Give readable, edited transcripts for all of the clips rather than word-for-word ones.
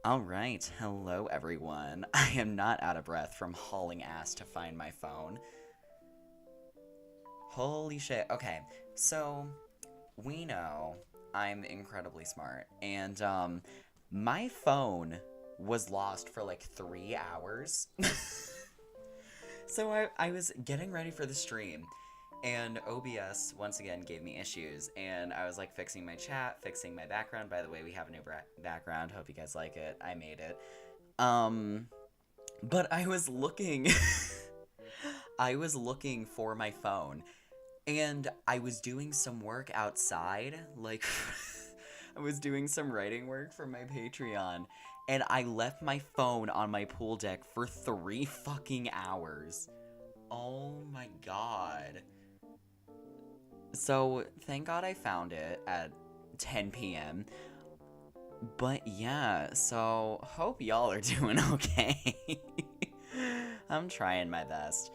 All right, hello everyone. I am not out of breath from hauling ass to find my phone. Holy shit. Okay, so we know I'm incredibly smart, and my phone was lost for like 3 hours. So I was getting ready for the stream, and OBS once again gave me issues, and I was like fixing my chat, fixing my background. By the way, we have a new background. Hope you guys like it. I made it. Um, but I was looking I was looking for my phone and I was doing some work outside, like I was doing some writing work for my Patreon and I left my phone on my pool deck for 3 fucking hours. Oh my god. So, thank god I found it at 10 p.m. But yeah, so hope y'all are doing okay. I'm trying my best.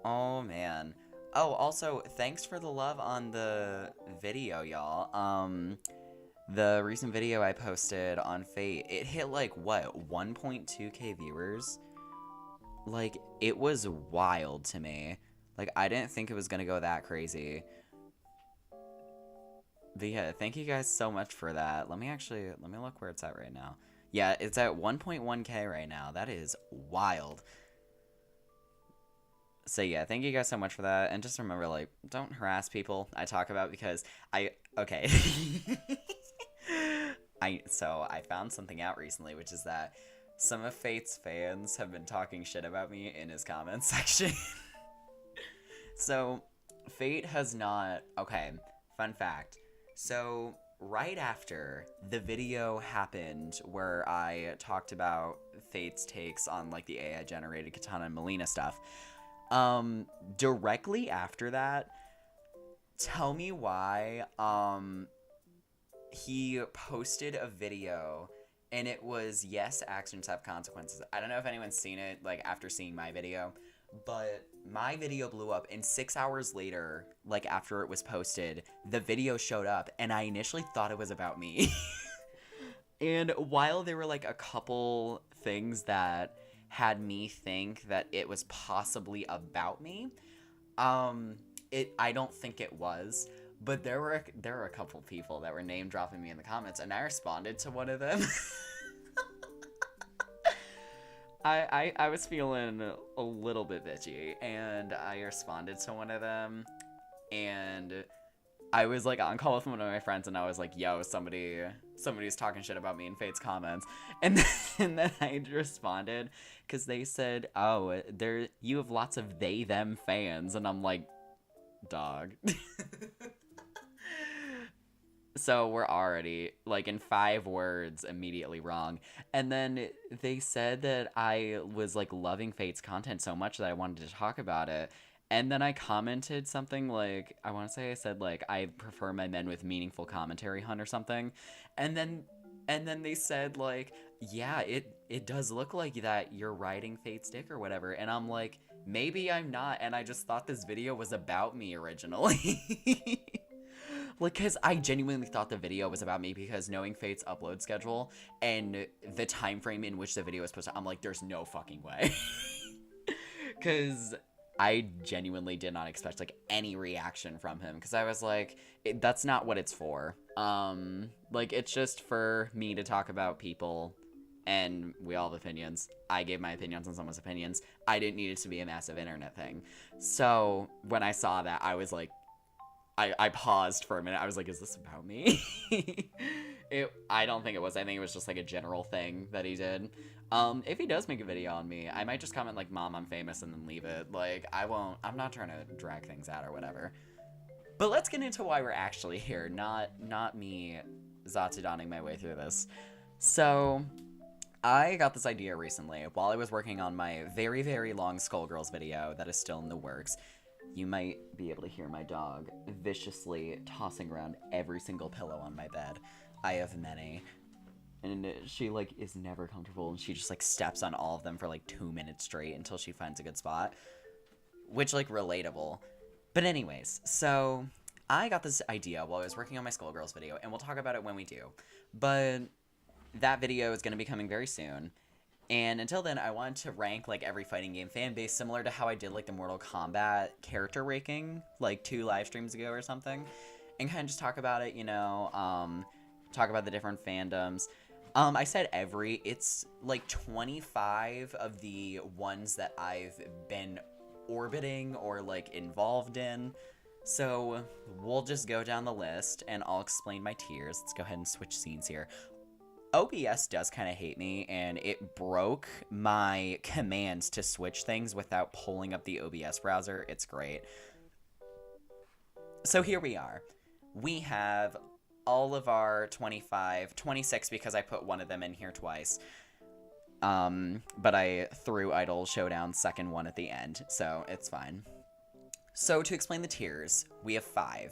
Oh man. Oh, also, thanks for the love on the video, y'all. The recent video I posted on Fate, it hit like what, 1.2k viewers? Like, it was wild to me. Like, I didn't think it was gonna go that crazy. But yeah, thank you guys so much for that. Let me look where it's at right now. Yeah, it's at 1.1k right now. That is wild. So yeah, thank you guys so much for that. And just remember, like, don't harass people I talk about because okay. I found something out recently, which is that some of Fate's fans have been talking shit about me in his comment section. So, Fate has not. Okay, fun fact. So, right after the video happened where I talked about Fate's takes on, like, the AI generated Katana and Melina stuff, directly after that, tell me why, he posted a video and it was yes, actions have consequences. I don't know if anyone's seen it, like, after seeing my video, but my video blew up, and 6 hours later, like after it was posted, the video showed up, and I initially thought it was about me. And while there were like a couple things that had me think that it was possibly about me, um, I don't think it was. But there were a couple people that were name dropping me in the comments, and I responded to one of them. I was feeling a little bit bitchy, and I responded to one of them, and I was like on call with one of my friends, and I was like, "Yo, somebody's talking shit about me in Fate's comments," and then I responded because they said, "Oh, you have lots of they them fans," and I'm like, "Dog." So we're already, like, in 5 words, immediately wrong. And then they said that I was, like, loving Fate's content so much that I wanted to talk about it. And then I commented something like, I want to say I said, like, I prefer my men with meaningful commentary, hun, or something. And then, and then they said, like, yeah, it does look like that you're riding Fate's dick or whatever. And I'm like, maybe I'm not, and I just thought this video was about me originally. Like, because I genuinely thought the video was about me because knowing Fate's upload schedule and the time frame in which the video was posted, I'm like, there's no fucking way. Because I genuinely did not expect, like, any reaction from him. Because I was like, that's not what it's for. Like, it's just for me to talk about people, and we all have opinions. I gave my opinions on someone's opinions. I didn't need it to be a massive internet thing. So, when I saw that, I was like, I paused for a minute. I was like, is this about me? I don't think it was. I think it was just like a general thing that he did. If he does make a video on me, I might just comment like, "Mom, I'm famous," and then leave it. Like, I'm not trying to drag things out or whatever. But let's get into why we're actually here, not me Zatsudaning my way through this. So, I got this idea recently while I was working on my very, very long Skullgirls video that is still in the works. You might be able to hear my dog viciously tossing around every single pillow on my bed. I have many. And she, like, is never comfortable, and she just, like, steps on all of them for, like, 2 minutes straight until she finds a good spot. Which, like, relatable. But anyways, so I got this idea while I was working on my Skullgirls video, and we'll talk about it when we do. But that video is going to be coming very soon. And until then, I wanted to rank, like, every fighting game fan base similar to how I did, like, the Mortal Kombat character ranking, like, 2 live streams ago or something. And kind of just talk about it, you know, talk about the different fandoms. I said every. It's, like, 25 of the ones that I've been orbiting or, like, involved in. So, we'll just go down the list, and I'll explain my tiers. Let's go ahead and switch scenes here. OBS does kind of hate me, and it broke my commands to switch things without pulling up the OBS browser. It's great. So here we are. We have all of our 26 because I put one of them in here twice. But I threw Idol Showdown second one at the end, so it's fine. So to explain the tiers, we have 5.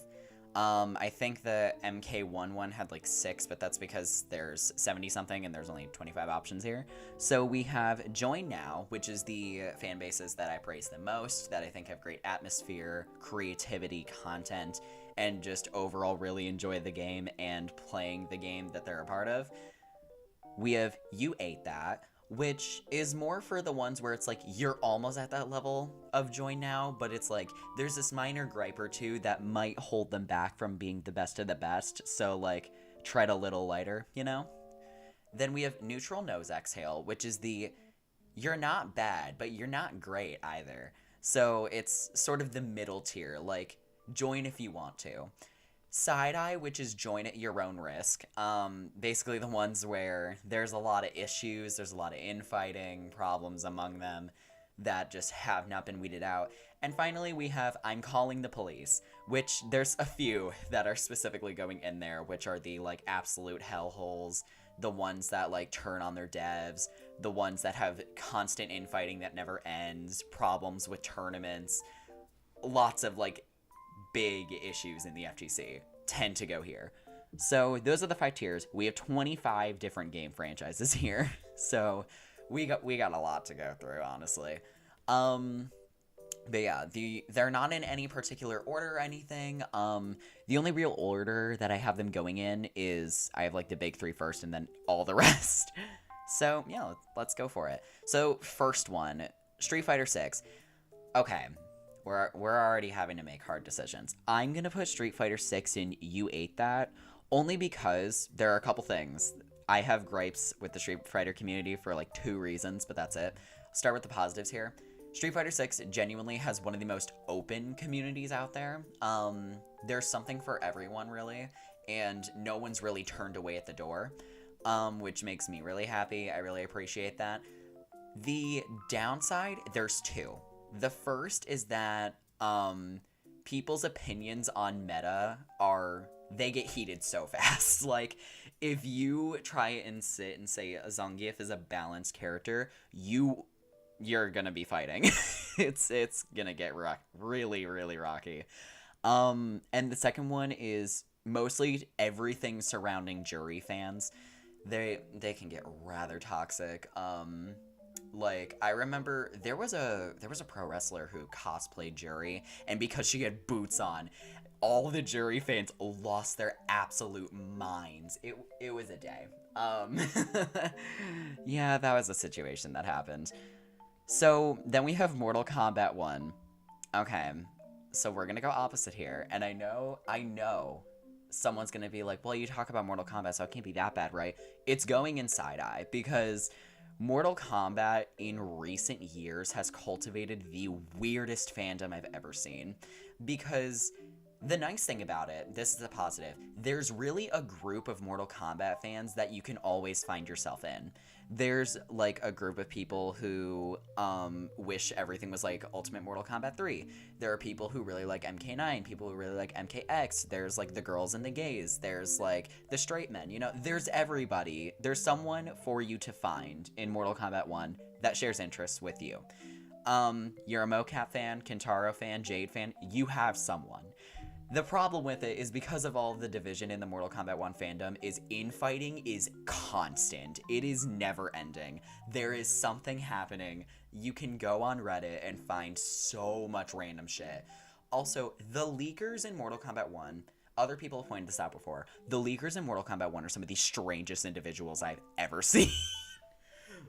I think the MK1 one had like 6, but that's because there's 70 something and there's only 25 options here. So we have Join Now, which is the fan bases that I praise the most, that I think have great atmosphere, creativity, content, and just overall really enjoy the game and playing the game that they're a part of. We have You Ate That, which is more for the ones where it's like you're almost at that level of Join Now, but it's like there's this minor gripe or two that might hold them back from being the best of the best, so like tread a little lighter, you know? Then we have Neutral Nose Exhale, which is the you're not bad, but you're not great either. So it's sort of the middle tier, like join if you want to. Side Eye, which is join at your own risk. Basically the ones where there's a lot of issues, there's a lot of infighting, problems among them that just have not been weeded out. And finally, we have I'm Calling the Police, which there's a few that are specifically going in there, which are the, like, absolute hellholes, the ones that, like, turn on their devs, the ones that have constant infighting that never ends, problems with tournaments, lots of, like, big issues in the FGC tend to go here. So those are the 5 tiers. We have 25 different game franchises here. So we got a lot to go through, honestly. But yeah, they're not in any particular order or anything. The only real order that I have them going in is I have like the big 3 first and then all the rest. So yeah, let's go for it. So first one, Street Fighter 6. Okay. We're already having to make hard decisions. I'm going to put Street Fighter 6 in You Ate That, only because there are a couple things. I have gripes with the Street Fighter community for like 2 reasons, but that's it. I'll start with the positives here. Street Fighter 6 genuinely has one of the most open communities out there. There's something for everyone, really, and no one's really turned away at the door, which makes me really happy. I really appreciate that. The downside, there's 2. The first is that people's opinions on meta they get heated so fast. Like, if you try and sit and say Zangief is a balanced character, you're gonna be fighting. it's gonna get really, really rocky. And the second one is mostly everything surrounding Jury fans. They can get rather toxic. Like, I remember there was a pro wrestler who cosplayed Jury, and because she had boots on, all the Jury fans lost their absolute minds. It was a day. Yeah, that was a situation that happened. So then we have Mortal Kombat 1. Okay, so we're gonna go opposite here, and I know someone's gonna be like, well, you talk about Mortal Kombat, so it can't be that bad, right? It's going in Side Eye, because Mortal Kombat in recent years has cultivated the weirdest fandom I've ever seen. Because the nice thing about it, this is a positive, there's really a group of Mortal Kombat fans that you can always find yourself in. There's like a group of people who wish everything was like Ultimate Mortal Kombat 3. There are people who really like MK9, people who really like MKX. There's like the girls and the gays. There's like the straight men. You know, there's everybody. There's someone for you to find in Mortal Kombat 1 that shares interests with you. You're a Mocap fan, Kentaro fan, Jade fan. You have someone. The problem with it is because of all of the division in the Mortal Kombat 1 fandom is infighting is constant. It is never ending. There is something happening. You can go on Reddit and find so much random shit. Also, the leakers in Mortal Kombat 1 Other people have pointed this out before. The leakers in Mortal Kombat 1 are some of the strangest individuals I've ever seen.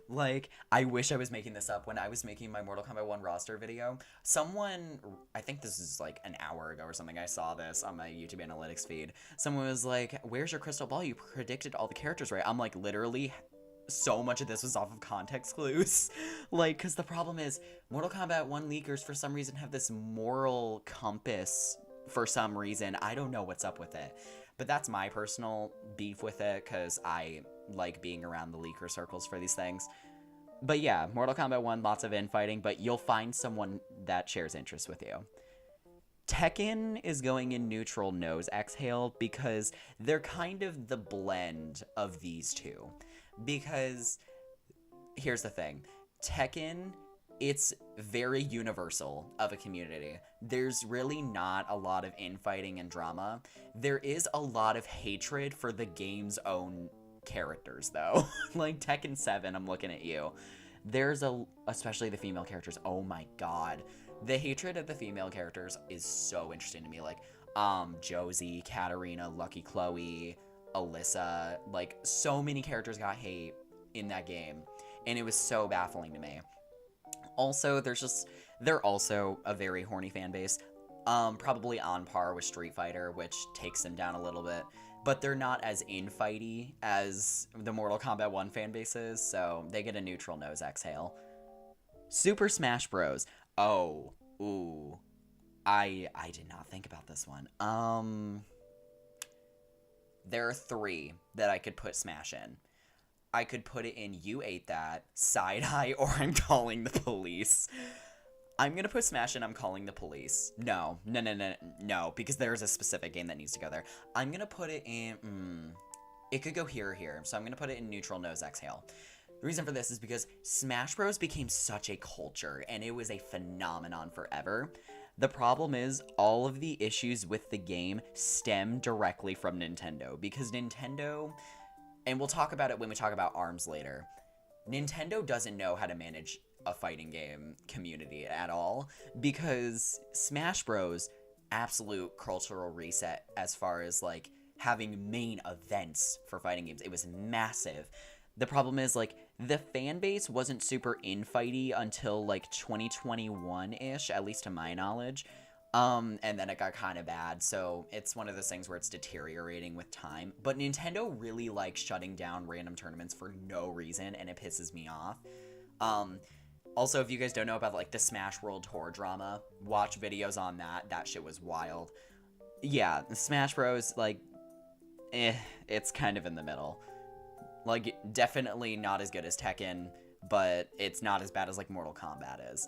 Like, I wish I was making this up when I was making my Mortal Kombat 1 roster video. Someone, I think this is like an hour ago or something, I saw this on my YouTube analytics feed. Someone was like, where's your crystal ball? You predicted all the characters right. I'm like, literally, so much of this was off of context clues. Like, because the problem is, Mortal Kombat 1 leakers for some reason have this moral compass for some reason. I don't know what's up with it. But that's my personal beef with it, because I like being around the leaker circles for these things. But yeah, Mortal Kombat 1, lots of infighting, but you'll find someone that shares interests with you. Tekken is going in neutral nose exhale because they're kind of the blend of these two. Because here's the thing. Tekken, it's very universal of a community. There's really not a lot of infighting and drama. There is a lot of hatred for the game's own characters, though. Like Tekken 7, I'm looking at you. There's especially the female characters. Oh my god. The hatred of the female characters is so interesting to me. Like, Josie, Katarina, Lucky Chloe, Alyssa. Like, so many characters got hate in that game. And it was so baffling to me. Also, they're also a very horny fan base. Probably on par with Street Fighter, which takes them down a little bit. But they're not as infighty as the Mortal Kombat 1 fan base is, so they get a neutral nose exhale. Super Smash Bros. Oh, ooh. I did not think about this one. There are 3 that I could put Smash in. I could put it in You Ate That, Side Eye, or I'm Calling the Police. I'm gonna put Smash in I'm Calling the Police. No, because there's a specific game that needs to go there. I'm gonna put it in, it could go here or here, so I'm gonna put it in neutral nose exhale. The reason for this is because Smash Bros became such a culture, and it was a phenomenon forever. The problem is, all of the issues with the game stem directly from Nintendo, because Nintendo, and we'll talk about it when we talk about ARMS later, Nintendo doesn't know how to manage a fighting game community at all, because Smash Bros, absolute cultural reset as far as like having main events for fighting games. It was massive. The problem is, like, the fan base wasn't super infighty until like 2021-ish, at least to my knowledge. And then it got kind of bad, so it's one of those things where it's deteriorating with time. But Nintendo really likes shutting down random tournaments for no reason, and it pisses me off. Also, if you guys don't know about, like, the Smash World Tour drama, watch videos on that. That shit was wild. Yeah, Smash Bros, like, it's kind of in the middle. Like, definitely not as good as Tekken, but it's not as bad as, like, Mortal Kombat is.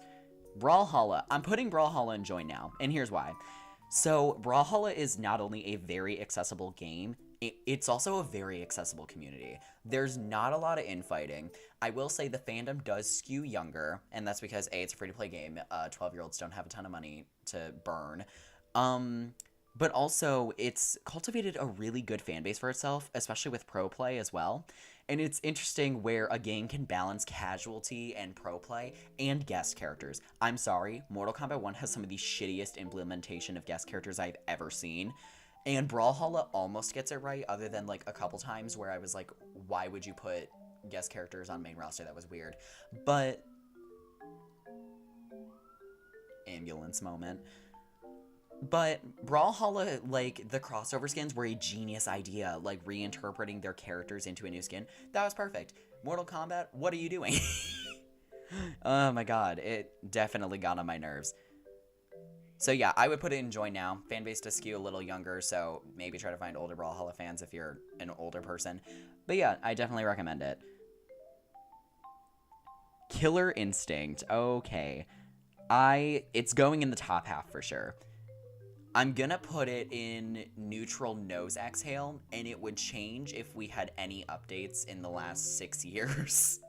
Brawlhalla. I'm putting Brawlhalla in Join Now, and here's why. So, Brawlhalla is not only a very accessible game, it's also a very accessible community. There's not a lot of infighting. I will say the fandom does skew younger, and that's because, A, it's a free-to-play game. 12-year-olds don't have a ton of money to burn. But also, it's cultivated a really good fan base for itself, especially with pro play as well. And it's interesting where a game can balance casualty and pro play and guest characters. I'm sorry, Mortal Kombat 1 has some of the shittiest implementation of guest characters I've ever seen. And Brawlhalla almost gets it right, other than, like, a couple times where I was like, why would you put guest characters on main roster? That was weird. But ambulance moment. But Brawlhalla, like, the crossover skins were a genius idea, like, reinterpreting their characters into a new skin. That was perfect. Mortal Kombat, what are you doing? Oh my god, it definitely got on my nerves. So yeah, I would put it in Join Now. Fanbase does skew a little younger, so maybe try to find older Brawlhalla fans if you're an older person. But yeah, I definitely recommend it. Killer Instinct. Okay. It's going in the top half for sure. I'm gonna put it in neutral nose exhale, and it would change if we had any updates in the last 6 years.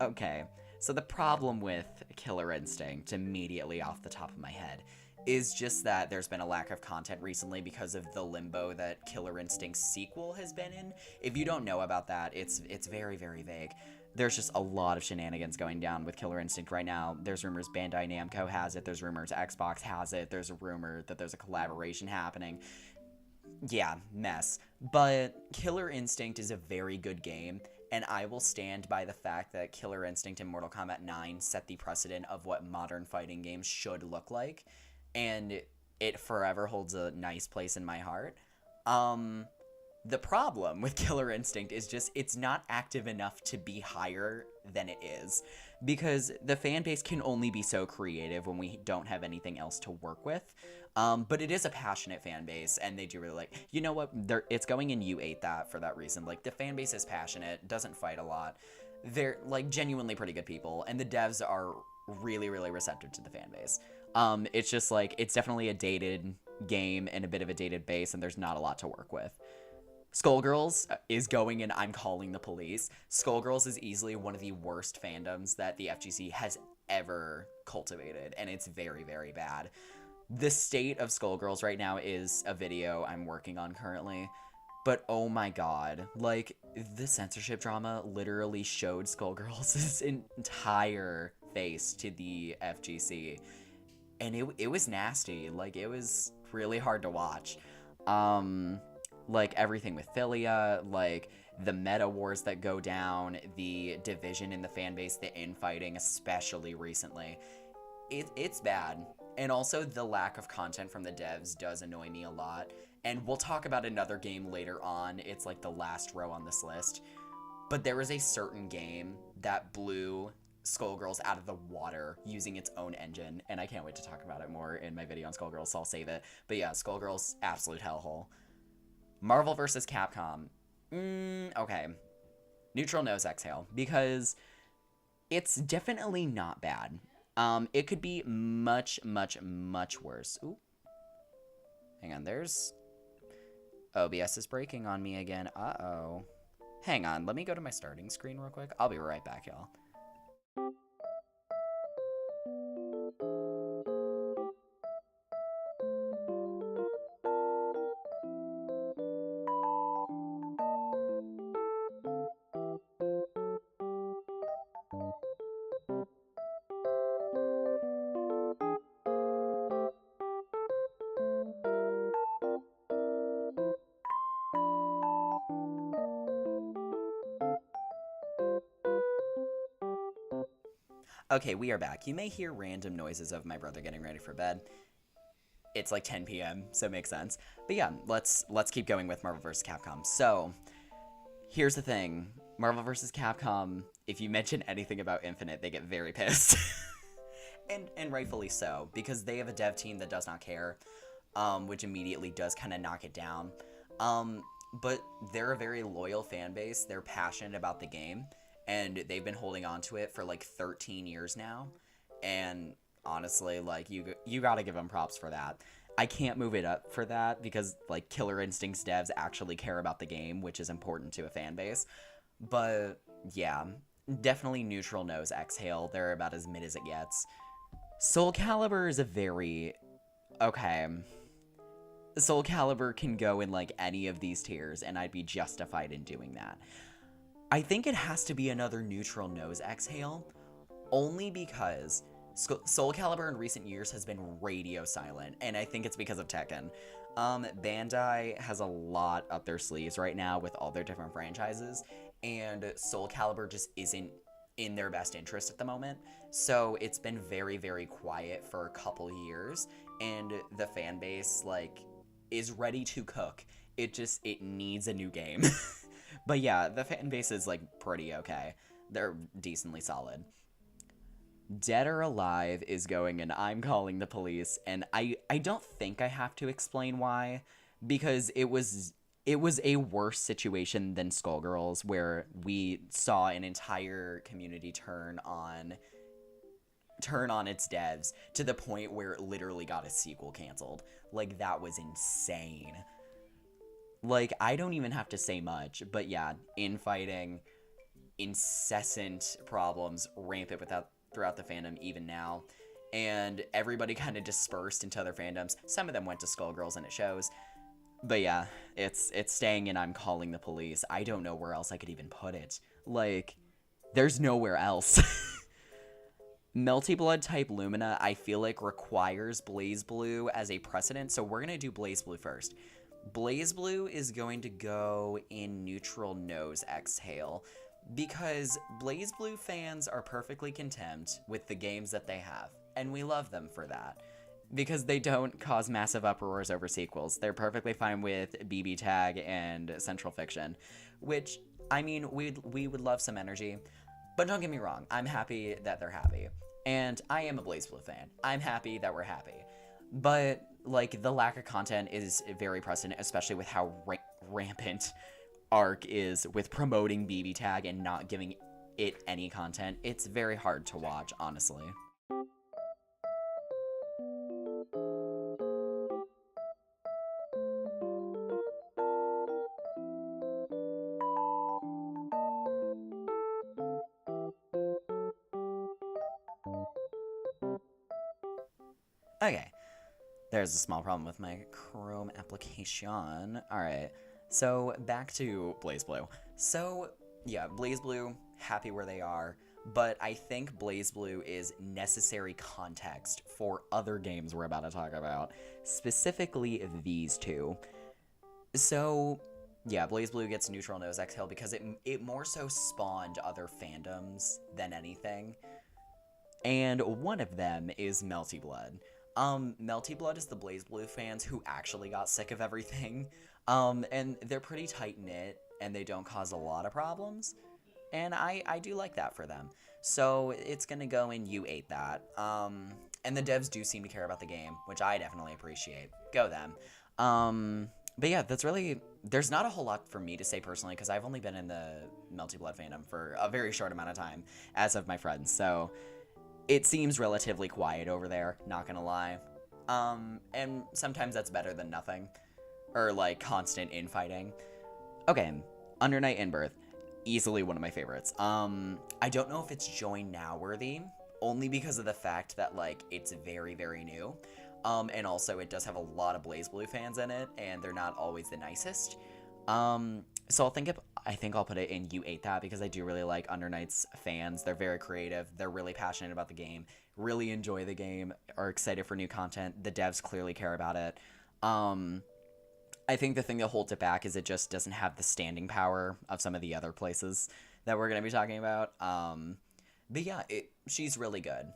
Okay, so the problem with Killer Instinct, immediately off the top of my head, is just that there's been a lack of content recently because of the limbo that Killer Instinct's sequel has been in. If you don't know about that, it's very, very vague. There's just a lot of shenanigans going down with Killer Instinct right now. There's rumors Bandai Namco has it. There's rumors Xbox has it. There's a rumor that there's a collaboration happening. Yeah, mess. But Killer Instinct is a very good game, and I will stand by the fact that Killer Instinct and Mortal Kombat 9 set the precedent of what modern fighting games should look like, and it forever holds a nice place in my heart. The problem with Killer Instinct is just it's not active enough to be higher than it is, because the fan base can only be so creative when we don't have anything else to work with. But it is a passionate fan base, and they do really like, you know what, it's going in U8 that for that reason. Like, the fan base is passionate, doesn't fight a lot. They're, like, genuinely pretty good people, and the devs are really, really receptive to the fan base. It's just, like, it's definitely a dated game and a bit of a dated base, and there's not a lot to work with. Skullgirls is going and I'm calling the police. Skullgirls is easily one of the worst fandoms that the FGC has ever cultivated, and it's very, very bad. The state of Skullgirls right now is a video I'm working on currently, but oh my god, like, the censorship drama literally showed Skullgirls' entire face to the FGC, and it was nasty. Like, it was really hard to watch. Like, everything with Philia, like, the meta wars that go down, the division in the fanbase, the infighting, especially recently. It's bad. And also, the lack of content from the devs does annoy me a lot. And we'll talk about another game later on. It's, like, the last row on this list. But there was a certain game that blew Skullgirls out of the water using its own engine. And I can't wait to talk about it more in my video on Skullgirls, so I'll save it. But yeah, Skullgirls, absolute hellhole. Marvel vs. Capcom. Okay. Neutral nose exhale, because it's definitely not bad. It could be much, much, much worse. Ooh. Hang on, there's... OBS is breaking on me again. Uh-oh. Hang on, let me go to my starting screen real quick. I'll be right back, y'all. Okay, we are back. You may hear random noises of my brother getting ready for bed. It's like 10 p.m., so it makes sense. But yeah, let's keep going with Marvel vs. Capcom. So, here's the thing. Marvel vs. Capcom, if you mention anything about Infinite, they get very pissed. and rightfully so, because they have a dev team that does not care, which immediately does kind of knock it down. But they're a very loyal fan base. They're passionate about the game. And they've been holding on to it for like 13 years now. And honestly, like, you gotta give them props for that. I can't move it up for that because, like, Killer Instinct's devs actually care about the game, which is important to a fan base. But yeah, definitely neutral nose exhale. They're about as mid as it gets. Soul Calibur is a very... Okay. Soul Calibur can go in, like, any of these tiers, and I'd be justified in doing that. I think it has to be another neutral nose exhale, only because Soul Calibur in recent years has been radio silent, and I think it's because of Tekken. Bandai has a lot up their sleeves right now with all their different franchises, and Soul Calibur just isn't in their best interest at the moment, so it's been very, very quiet for a couple years, and the fan base, like, is ready to cook. It needs a new game. But yeah, the fan base is, like, pretty okay. They're decently solid. Dead or Alive is going and I'm calling the police, and I don't think I have to explain why, because it was a worse situation than Skullgirls, where we saw an entire community turn on its devs to the point where it literally got a sequel canceled. Like, that was insane. Like, I don't even have to say much, but yeah, infighting, incessant problems, rampant throughout the fandom even now, and everybody kind of dispersed into other fandoms. Some of them went to Skullgirls, and it shows. But yeah, it's staying, and I'm calling the police. I don't know where else I could even put it. Like, there's nowhere else. Melty Blood type Lumina, I feel like, requires Blaze Blue as a precedent, so we're gonna do Blaze Blue first. BlazBlue is going to go in neutral nose exhale because BlazBlue fans are perfectly content with the games that they have, and we love them for that. Because they don't cause massive uproars over sequels. They're perfectly fine with BB Tag and Central Fiction, which, I mean, we would love some energy. But don't get me wrong, I'm happy that they're happy. And I am a BlazBlue fan. I'm happy that we're happy. But, like, the lack of content is very present, especially with how rampant Arc is with promoting BB Tag and not giving it any content. It's very hard to watch, honestly. Okay, there's a small problem with my Chrome application. Alright, so back to BlazBlue. So, yeah, BlazBlue, happy where they are, but I think BlazBlue is necessary context for other games we're about to talk about, specifically these two. So, yeah, BlazBlue gets neutral nose exhale because it more so spawned other fandoms than anything. And one of them is Melty Blood. Melty Blood is the BlazBlue fans who actually got sick of everything. And they're pretty tight-knit, and they don't cause a lot of problems. And I do like that for them. So it's gonna go in You Ate That. And the devs do seem to care about the game, which I definitely appreciate. Go them. But yeah, that's really... There's not a whole lot for me to say personally, because I've only been in the Melty Blood fandom for a very short amount of time, as of my friends, so... It seems relatively quiet over there, not gonna lie. And sometimes that's better than nothing. Or, like, constant infighting. Okay, Under Night In-Birth. Easily one of my favorites. I don't know if it's Join Now worthy, only because of the fact that, like, it's very, very new. And also it does have a lot of BlazBlue fans in it, and they're not always the nicest. So I think I'll put it in You Ate That because I do really like Under Night's fans. They're very creative. They're really passionate about the game. Really enjoy the game. Are excited for new content. The devs clearly care about it. I think the thing that holds it back is it just doesn't have the standing power of some of the other places that we're going to be talking about. But yeah, she's really good.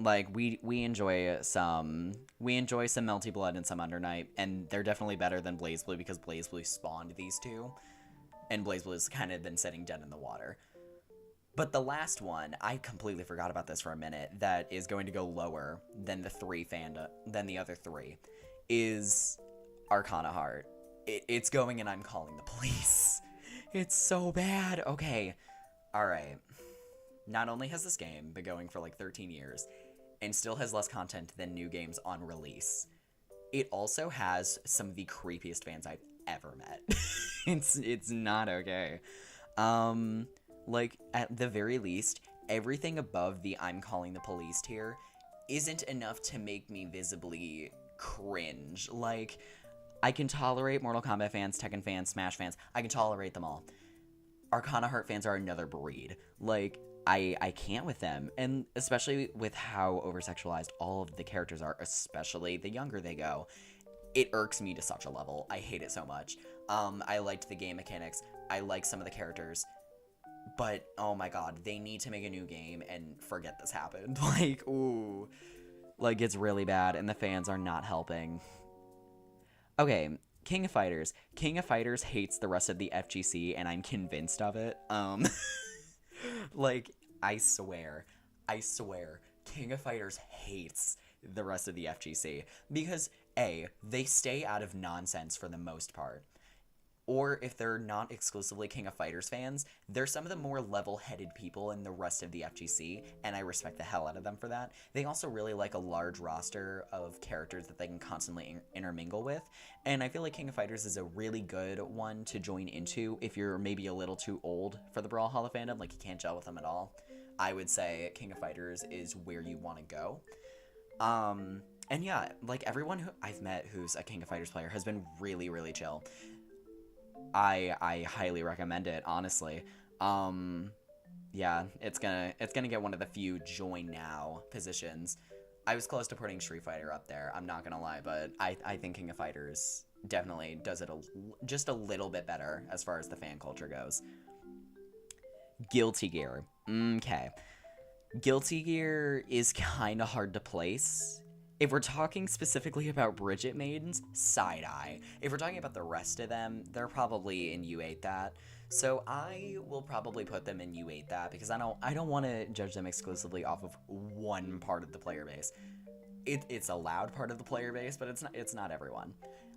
Like, we enjoy some Melty Blood and some Under Night, and they're definitely better than BlazBlue because BlazBlue spawned these two, and BlazBlue's kind of been sitting dead in the water. But the last one, I completely forgot about this for a minute, that is going to go lower than the other three, is Arcana Heart. It's going and I'm calling the police. It's so bad. Okay, alright. Not only has this game been going for like 13 years, and still has less content than new games on release, it also has some of the creepiest fans I've ever met. It's not okay. Like, at the very least, everything above the I'm calling the police tier isn't enough to make me visibly cringe. Like, I can tolerate Mortal Kombat fans, Tekken fans, Smash fans. I can tolerate them all. Arcana Heart fans are another breed. Like, I can't with them, and especially with how over-sexualized all of the characters are, especially the younger they go. It irks me to such a level. I hate it so much. I liked the game mechanics. I like some of the characters. But, oh my god, they need to make a new game and forget this happened. Like, ooh. Like, it's really bad, and the fans are not helping. Okay, King of Fighters. King of Fighters hates the rest of the FGC, and I'm convinced of it. Like, I swear, King of Fighters hates the rest of the FGC. Because, A, they stay out of nonsense for the most part. Or, if they're not exclusively King of Fighters fans, they're some of the more level-headed people in the rest of the FGC, and I respect the hell out of them for that. They also really like a large roster of characters that they can constantly intermingle with, and I feel like King of Fighters is a really good one to join into if you're maybe a little too old for the Brawlhalla fandom, like you can't gel with them at all. I would say King of Fighters is where you want to go. And yeah, like everyone who I've met who's a King of Fighters player has been really, really chill. I highly recommend it, honestly. Yeah, it's gonna get one of the few join now positions. I was close to putting Street Fighter up there, I'm not gonna lie, but I think King of Fighters definitely does it just a little bit better as far as the fan culture goes. Guilty Gear. Okay. Guilty Gear is kind of hard to place. If we're talking specifically about Bridget maidens, side eye. If we're talking about the rest of them, they're probably in You Ate That. So I will probably put them in You Ate That because I don't want to judge them exclusively off of one part of the player base. It's a loud part of the player base, but it's not everyone.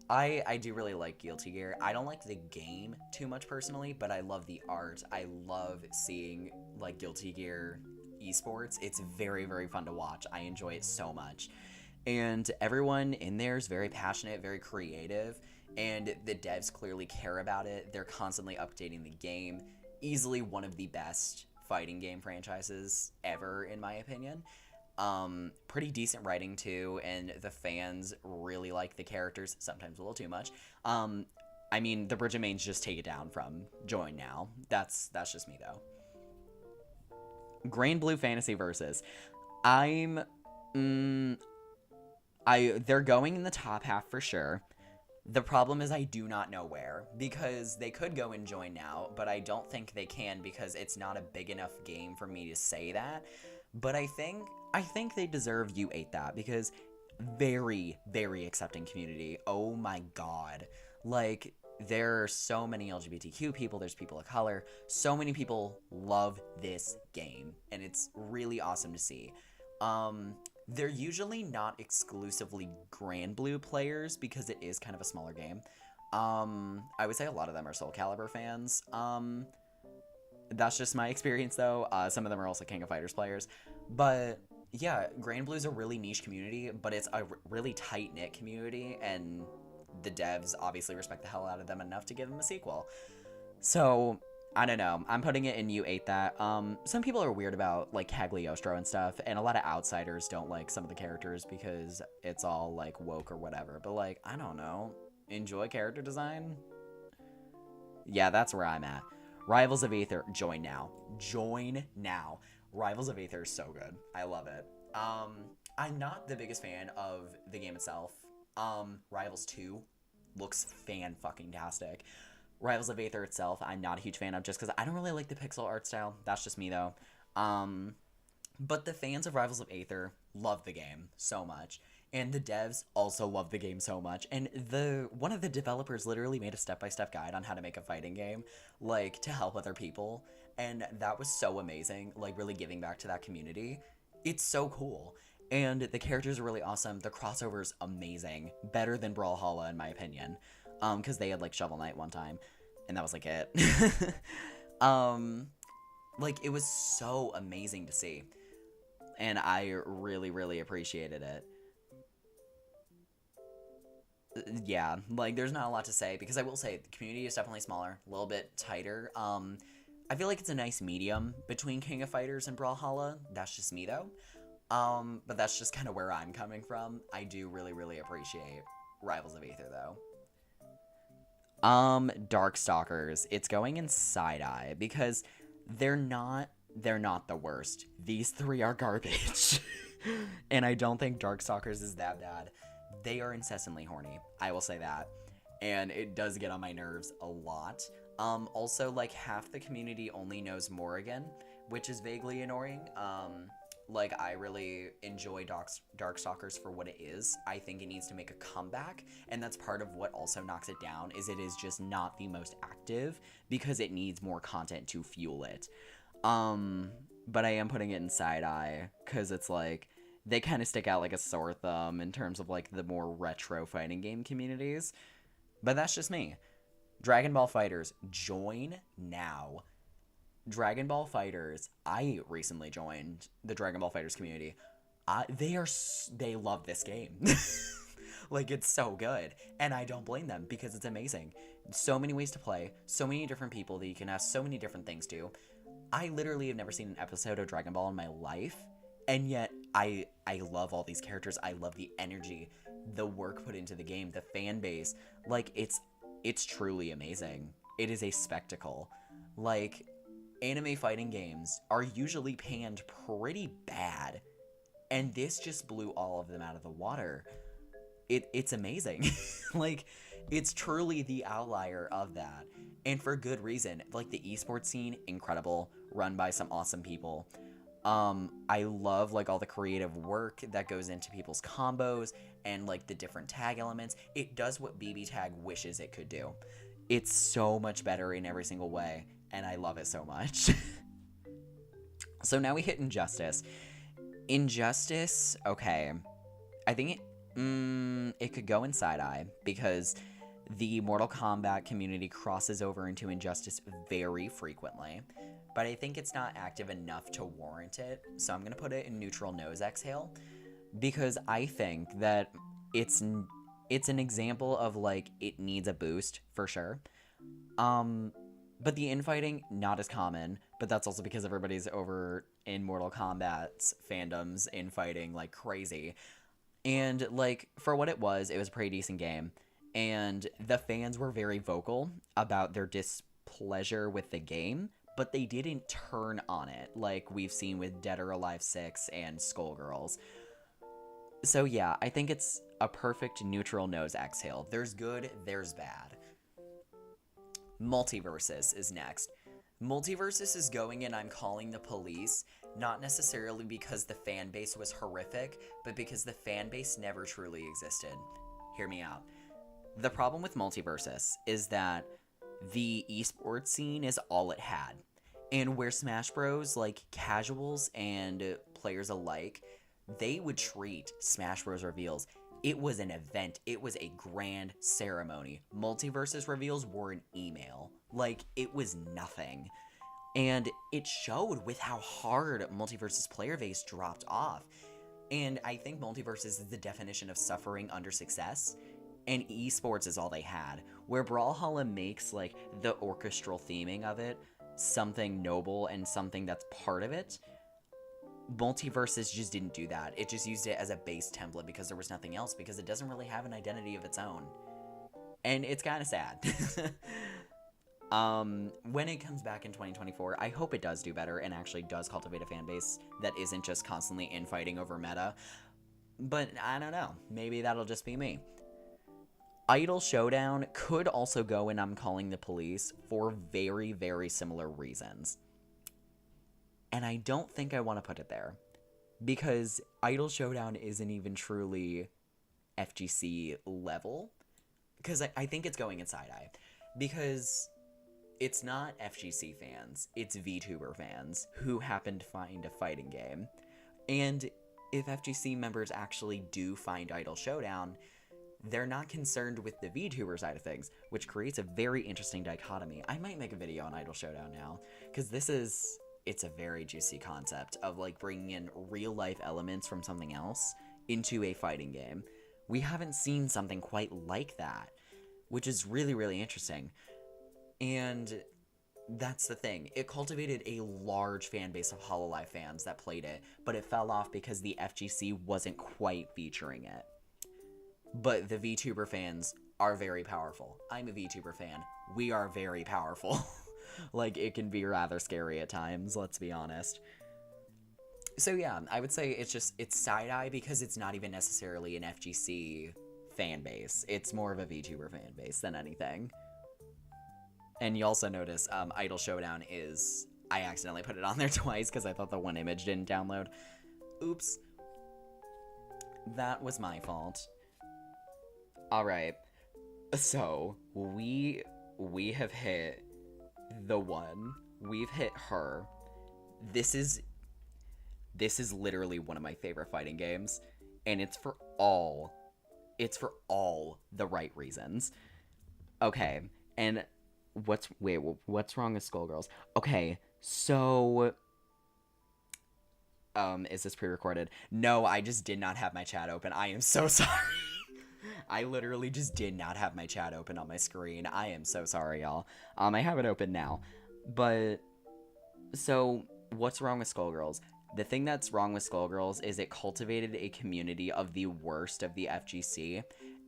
I do really like Guilty Gear. I don't like the game too much personally, but I love the art. I love seeing like Guilty Gear esports. It's very, very fun to watch. I enjoy it so much. And everyone in there is very passionate, very creative, and the devs clearly care about it. They're constantly updating the game. Easily one of the best fighting game franchises ever, in my opinion. Pretty decent writing too, and the fans really like the characters, sometimes a little too much. I mean, the Bridget mains just take it down from Join Now. That's just me though. Green Blue Fantasy Versus. They're going in the top half for sure. The problem is I do not know where, because they could go and Join Now, but I don't think they can because it's not a big enough game for me to say that. But I think they deserve You Ate That because very, very accepting community. Oh my god. Like, there are so many LGBTQ people, there's people of color. So many people love this game, and it's really awesome to see. They're usually not exclusively Grand Blue players because it is kind of a smaller game. I would say a lot of them are Soul Calibur fans. That's just my experience, though. Some of them are also King of Fighters players. But, yeah, Grand Blue's a really niche community, but it's a really tight-knit community, and the devs obviously respect the hell out of them enough to give them a sequel. So, I don't know. I'm putting it in You Ate That. Some people are weird about, like, Cagliostro and stuff, and a lot of outsiders don't like some of the characters because it's all, like, woke or whatever. But, like, I don't know. Enjoy character design? Yeah, that's where I'm at. Rivals of Aether, join now. Join now. Rivals of Aether is so good. I love it. I'm not the biggest fan of the game itself. Rivals 2 looks fan-fucking-tastic. Rivals of Aether itself, I'm not a huge fan of just because I don't really like the pixel art style. That's just me, though. But the fans of Rivals of Aether love the game so much. And the devs also love the game so much. And one of the developers literally made a step-by-step guide on how to make a fighting game, like, to help other people. And that was so amazing, like, really giving back to that community. It's so cool. And the characters are really awesome. The crossover's amazing. Better than Brawlhalla, in my opinion. Because they had, like, Shovel Knight one time. And that was, like, it. Like, it was so amazing to see. And I really, really appreciated it. Yeah, like, there's not a lot to say, because I will say, the community is definitely smaller, a little bit tighter. I feel like it's a nice medium between King of Fighters and Brawlhalla. That's just me, though. But that's just kind of where I'm coming from. I do really, really appreciate Rivals of Aether, though. Darkstalkers. It's going in side-eye, because they're not the worst. These three are garbage. And I don't think Darkstalkers is that bad. They are incessantly horny, I will say that. And it does get on my nerves a lot. Also, like, half the community only knows Morrigan, which is vaguely annoying. Like, I really enjoy Darkstalkers for what it is. I think it needs to make a comeback, and that's part of what also knocks it down, is it is just not the most active, because it needs more content to fuel it. But I am putting it in side-eye, because it's like, they kind of stick out like a sore thumb in terms of, like, the more retro fighting game communities. But that's just me. Dragon Ball FighterZ, join now. Dragon Ball FighterZ, I recently joined the Dragon Ball FighterZ community. They love this game. Like, it's so good. And I don't blame them, because it's amazing. So many ways to play, so many different people that you can ask so many different things to. I literally have never seen an episode of Dragon Ball in my life, and yet I love all these characters. I love the energy, the work put into the game, the fan base. Like, it's truly amazing. It is a spectacle. Like, anime fighting games are usually panned pretty bad, and this just blew all of them out of the water. it's amazing. Like, it's truly the outlier of that. And for good reason. Like, the esports scene, incredible, run by some awesome people. I love, like, all the creative work that goes into people's combos and, like, the different tag elements. It does what BB Tag wishes it could do. It's so much better in every single way, and I love it so much. So now we hit Injustice. Injustice, okay. I think it could go in side-eye, because the Mortal Kombat community crosses over into Injustice very frequently, but I think it's not active enough to warrant it, so I'm going to put it in neutral nose exhale, because I think that it's an example of, like, it needs a boost, for sure. But the infighting, not as common, but that's also because everybody's over in Mortal Kombat's fandoms infighting like crazy. And, like, for what it was a pretty decent game. And the fans were very vocal about their displeasure with the game, but they didn't turn on it, like we've seen with Dead or Alive 6 and Skullgirls. So yeah, I think it's a perfect neutral nose exhale. There's good, there's bad. Multiversus is next. Multiversus is going in I'm calling the police, not necessarily because the fan base was horrific, but because the fan base never truly existed. Hear me out. The problem with Multiversus is that the esports scene is all it had. And where Smash Bros, like, casuals and players alike, they would treat Smash Bros reveals. It was an event. It was a grand ceremony. Multiversus reveals were an email. Like, it was nothing. And it showed with how hard Multiversus player base dropped off. And I think Multiversus is the definition of suffering under success. And esports is all they had. Where Brawlhalla makes, like, the orchestral theming of it something noble and something that's part of it, Multiversus just didn't do that. It just used it as a base template because there was nothing else, because it doesn't really have an identity of its own. And it's kind of sad. When it comes back in 2024, I hope it does do better and actually does cultivate a fan base that isn't just constantly infighting over meta. But I don't know. Maybe that'll just be me. Idol Showdown could also go in I'm calling the police for very, very similar reasons. And I don't think I want to put it there, because Idol Showdown isn't even truly FGC level, because I think it's going in side-eye, because it's not FGC fans, it's VTuber fans who happen to find a fighting game. And if FGC members actually do find Idol Showdown, they're not concerned with the VTuber side of things, which creates a very interesting dichotomy. I might make a video on Idol Showdown now, because it's a very juicy concept of, like, bringing in real life elements from something else into a fighting game. We haven't seen something quite like that, which is really, really interesting. And that's the thing. It cultivated a large fan base of Hololive fans that played it, but it fell off because the FGC wasn't quite featuring it. But the VTuber fans are very powerful. I'm a VTuber fan. We are very powerful. Like, it can be rather scary at times, let's be honest. So yeah, I would say it's side-eye because it's not even necessarily an FGC fan base. It's more of a VTuber fan base than anything. And you also notice Idol Showdown is... I accidentally put it on there twice because I thought the one image didn't download. Oops. That was my fault. Alright. So, we have hit the one. We've hit her. This is literally one of my favorite fighting games, and it's for all the right reasons. Okay, and what's wrong with Skullgirls? Okay, so is this pre-recorded? No, I just did not have my chat open. I am so sorry. I literally just did not have my chat open on my screen. I am so sorry, y'all. I have it open now. But, so, what's wrong with Skullgirls? The thing that's wrong with Skullgirls is it cultivated a community of the worst of the FGC,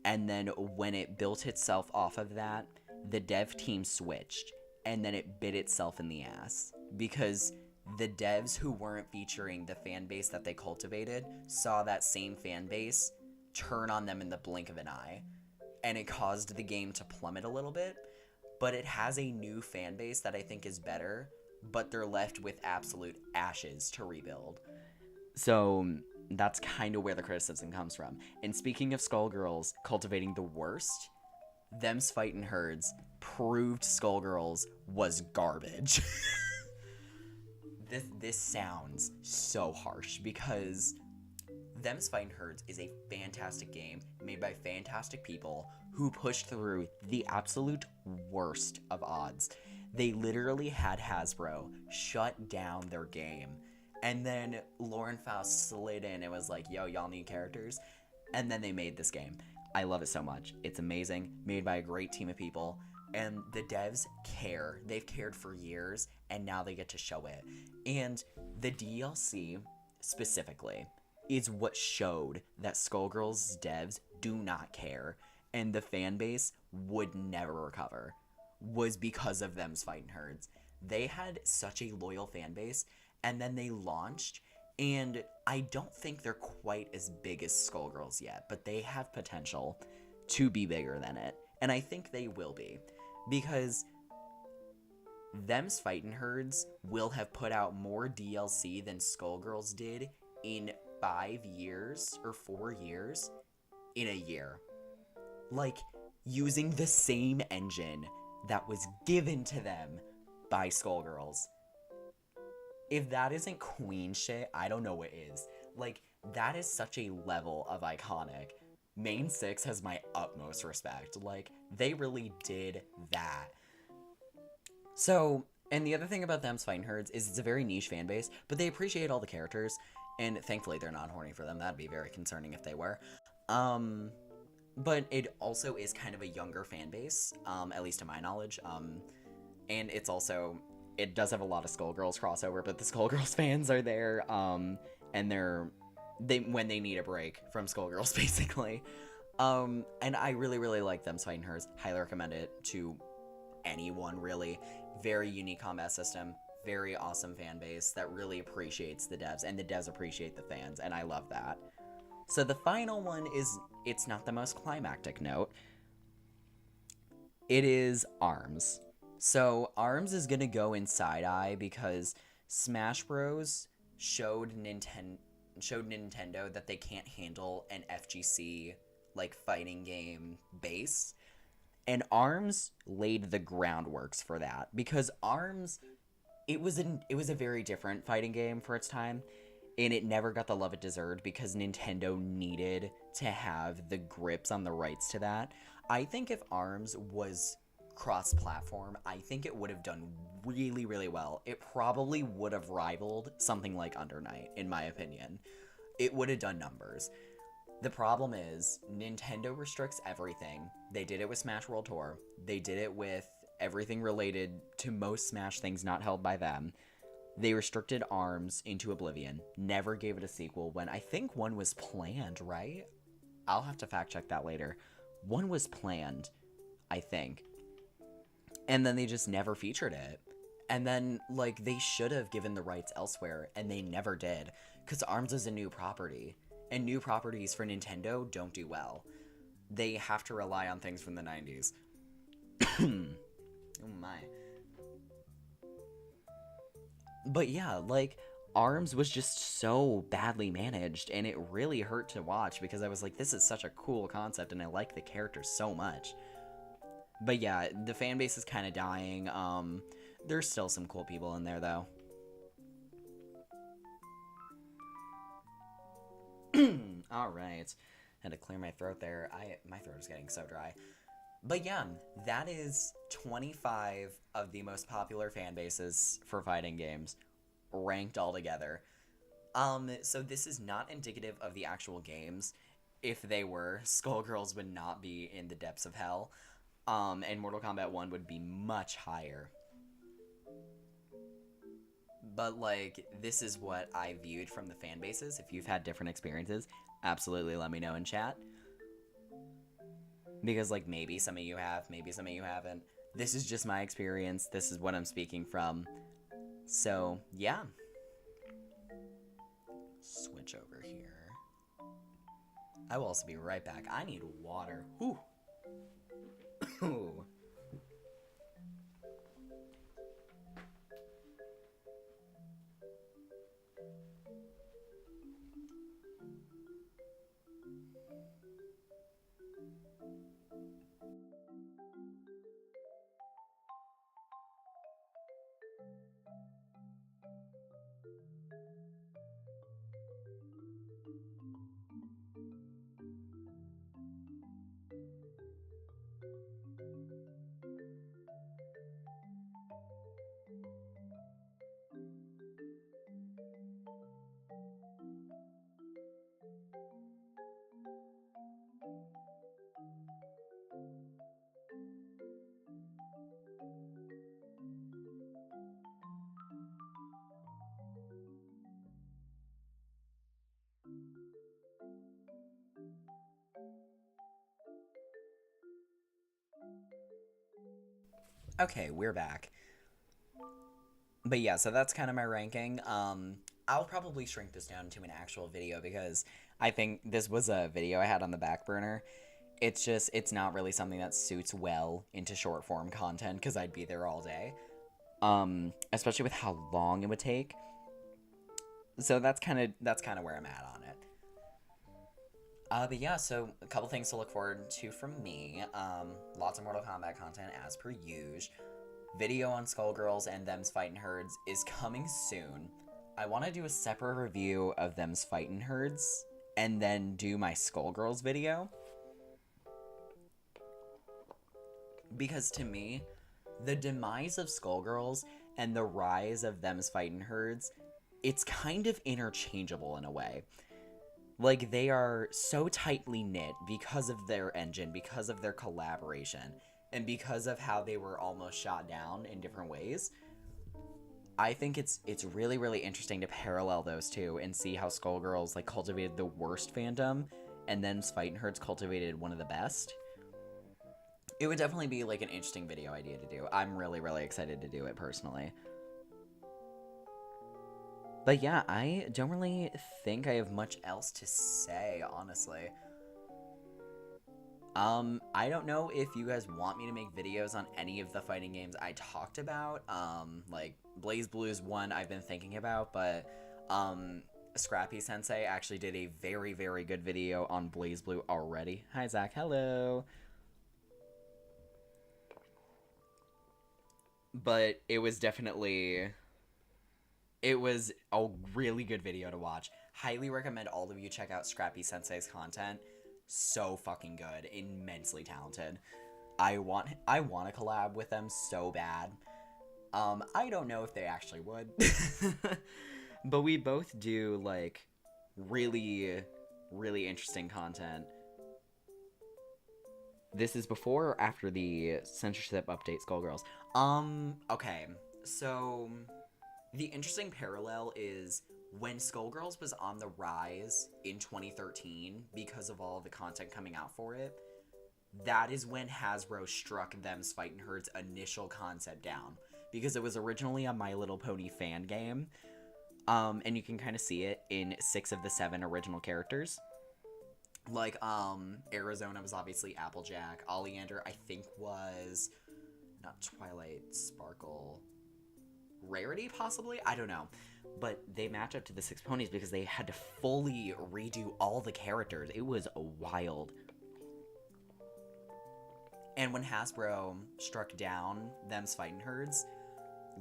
and then when it built itself off of that, the dev team switched, and then it bit itself in the ass. Because the devs who weren't featuring the fan base that they cultivated saw that same fan base turn on them in the blink of an eye, and it caused the game to plummet a little bit, but it has a new fan base that I think is better, but they're left with absolute ashes to rebuild. So that's kind of where the criticism comes from. And speaking of Skullgirls cultivating the worst, Them's Fightin' Herds proved Skullgirls was garbage. This sounds so harsh because Them's Fightin' Herds is a fantastic game made by fantastic people who pushed through the absolute worst of odds. They literally had Hasbro shut down their game. And then Lauren Faust slid in and was like, yo, y'all need characters? And then they made this game. I love it so much. It's amazing, made by a great team of people. And the devs care. They've cared for years, and now they get to show it. And the DLC, specifically, is what showed that Skullgirls devs do not care, and the fan base would never recover, was because of Them's Fightin' Herds. They had such a loyal fan base, and then they launched, and I don't think they're quite as big as Skullgirls yet, but they have potential to be bigger than it, and I think they will be, because Them's Fightin' Herds will have put out more DLC than Skullgirls did in 5 years, or 4 years, in a year. Like, using the same engine that was given to them by Skullgirls. If that isn't queen shit, I don't know what is. Like, that is such a level of iconic. Main 6 has my utmost respect. Like, they really did that. So, and the other thing about Them's Fightin' Herds is it's a very niche fan base, but they appreciate all the characters, and thankfully they're not horny for them. That'd be very concerning if they were. But it also is kind of a younger fan base, at least to my knowledge. And it's also, it does have a lot of Skullgirls crossover, but the Skullgirls fans are there, and when they need a break from Skullgirls, basically. And I really, really like Them's Fightin' Herds. Highly recommend it to anyone, really. Very unique combat system. Very awesome fan base that really appreciates the devs, and the devs appreciate the fans, and I love that. So the final one is, it's not the most climactic note. It is ARMS. So ARMS is gonna go in side-eye because Smash Bros. showed Nintendo that they can't handle an FGC, like, fighting game base. And ARMS laid the groundworks for that, because ARMS, it was a very different fighting game for its time, and it never got the love it deserved because Nintendo needed to have the grips on the rights to that. I think if ARMS was cross-platform, I think it would have done really, really well. It probably would have rivaled something like Under Night, in my opinion. It would have done numbers. The problem is, Nintendo restricts everything. They did it with Smash World Tour. They did it with everything related to most Smash things not held by them. They restricted ARMS into oblivion. Never gave it a sequel when I think one was planned, right? I'll have to fact check that later. One was planned, I think. And then they just never featured it. And then, like, they should have given the rights elsewhere, and they never did. Because ARMS is a new property. And new properties for Nintendo don't do well. They have to rely on things from the 90s. Oh my. But yeah, like, ARMS was just so badly managed, and it really hurt to watch because I was like, this is such a cool concept, and I like the characters so much. But yeah, the fan base is kind of dying. There's still some cool people in there, though. Alright. Had to clear my throat there. My throat is getting so dry. But yeah, that is 25 of the most popular fan bases for fighting games ranked all together. So this is not indicative of the actual games. If they were, Skullgirls would not be in the depths of hell. And Mortal Kombat 1 would be much higher. But, like, this is what I viewed from the fan bases. If you've had different experiences, absolutely let me know in chat. Because, like, maybe some of you have, maybe some of you haven't. This is just my experience. This is what I'm speaking from. So, yeah. Switch over here. I will also be right back. I need water. Whew. Okay, we're back. But yeah, so that's kind of my ranking. I'll probably shrink this down to an actual video because I think this was a video I had on the back burner. It's not really something that suits well into short form content because I'd be there all day. Especially with how long it would take. So that's kind of where I'm at on it. But yeah, so a couple things to look forward to from me. Lots of Mortal Kombat content as per usual. Video on Skullgirls and Them's Fightin' Herds is coming soon. I want to do a separate review of Them's Fightin' Herds and then do my Skullgirls video. Because to me, the demise of Skullgirls and the rise of Them's Fightin' Herds, it's kind of interchangeable in a way. Like, they are so tightly knit because of their engine, because of their collaboration, and because of how they were almost shot down in different ways. I think it's really, really interesting to parallel those two and see how Skullgirls, like, cultivated the worst fandom, and then Fightin' Herds cultivated one of the best. It would definitely be, like, an interesting video idea to do. I'm really, really excited to do it, personally. But yeah, I don't really think I have much else to say, honestly. I don't know if you guys want me to make videos on any of the fighting games I talked about. Like, BlazBlue is one I've been thinking about, but, Scrappy Sensei actually did a very, very good video on BlazBlue already. Hi, Zach. Hello. But it was definitely... It was a really good video to watch. Highly recommend all of you check out Scrappy Sensei's content. So fucking good. Immensely talented. I want to collab with them so bad. I don't know if they actually would. But we both do, like, really, really interesting content. This is before or after the censorship update, Skullgirls? Okay. So... the interesting parallel is when Skullgirls was on the rise in 2013 because of all the content coming out for it, that is when Hasbro struck Them's Fightin' Herds' initial concept down. Because it was originally a My Little Pony fan game, and you can kind of see it in 6 of the 7 original characters. Like, Arizona was obviously Applejack. Oleander, I think, was... not Twilight Sparkle... Rarity, possibly? I don't know. But they match up to the 6 ponies because they had to fully redo all the characters. It was wild. And when Hasbro struck down Them's Fightin' Herds,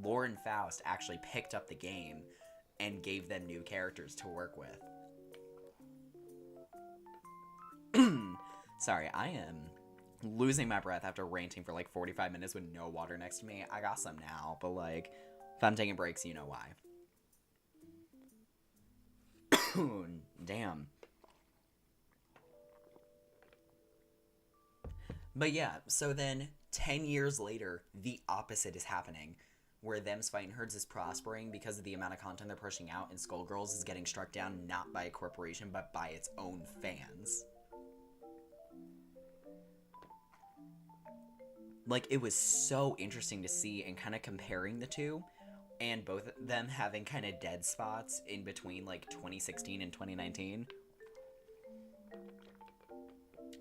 Lauren Faust actually picked up the game and gave them new characters to work with. Sorry, I am losing my breath after ranting for like 45 minutes with no water next to me. I got some now, but like... if I'm taking breaks, you know why. Damn. But yeah, so then 10 years later, the opposite is happening. Where Them's Fightin' Herds is prospering because of the amount of content they're pushing out, and Skullgirls is getting struck down not by a corporation, but by its own fans. Like, it was so interesting to see and kind of comparing the two. And both of them having kind of dead spots in between, like, 2016 and 2019.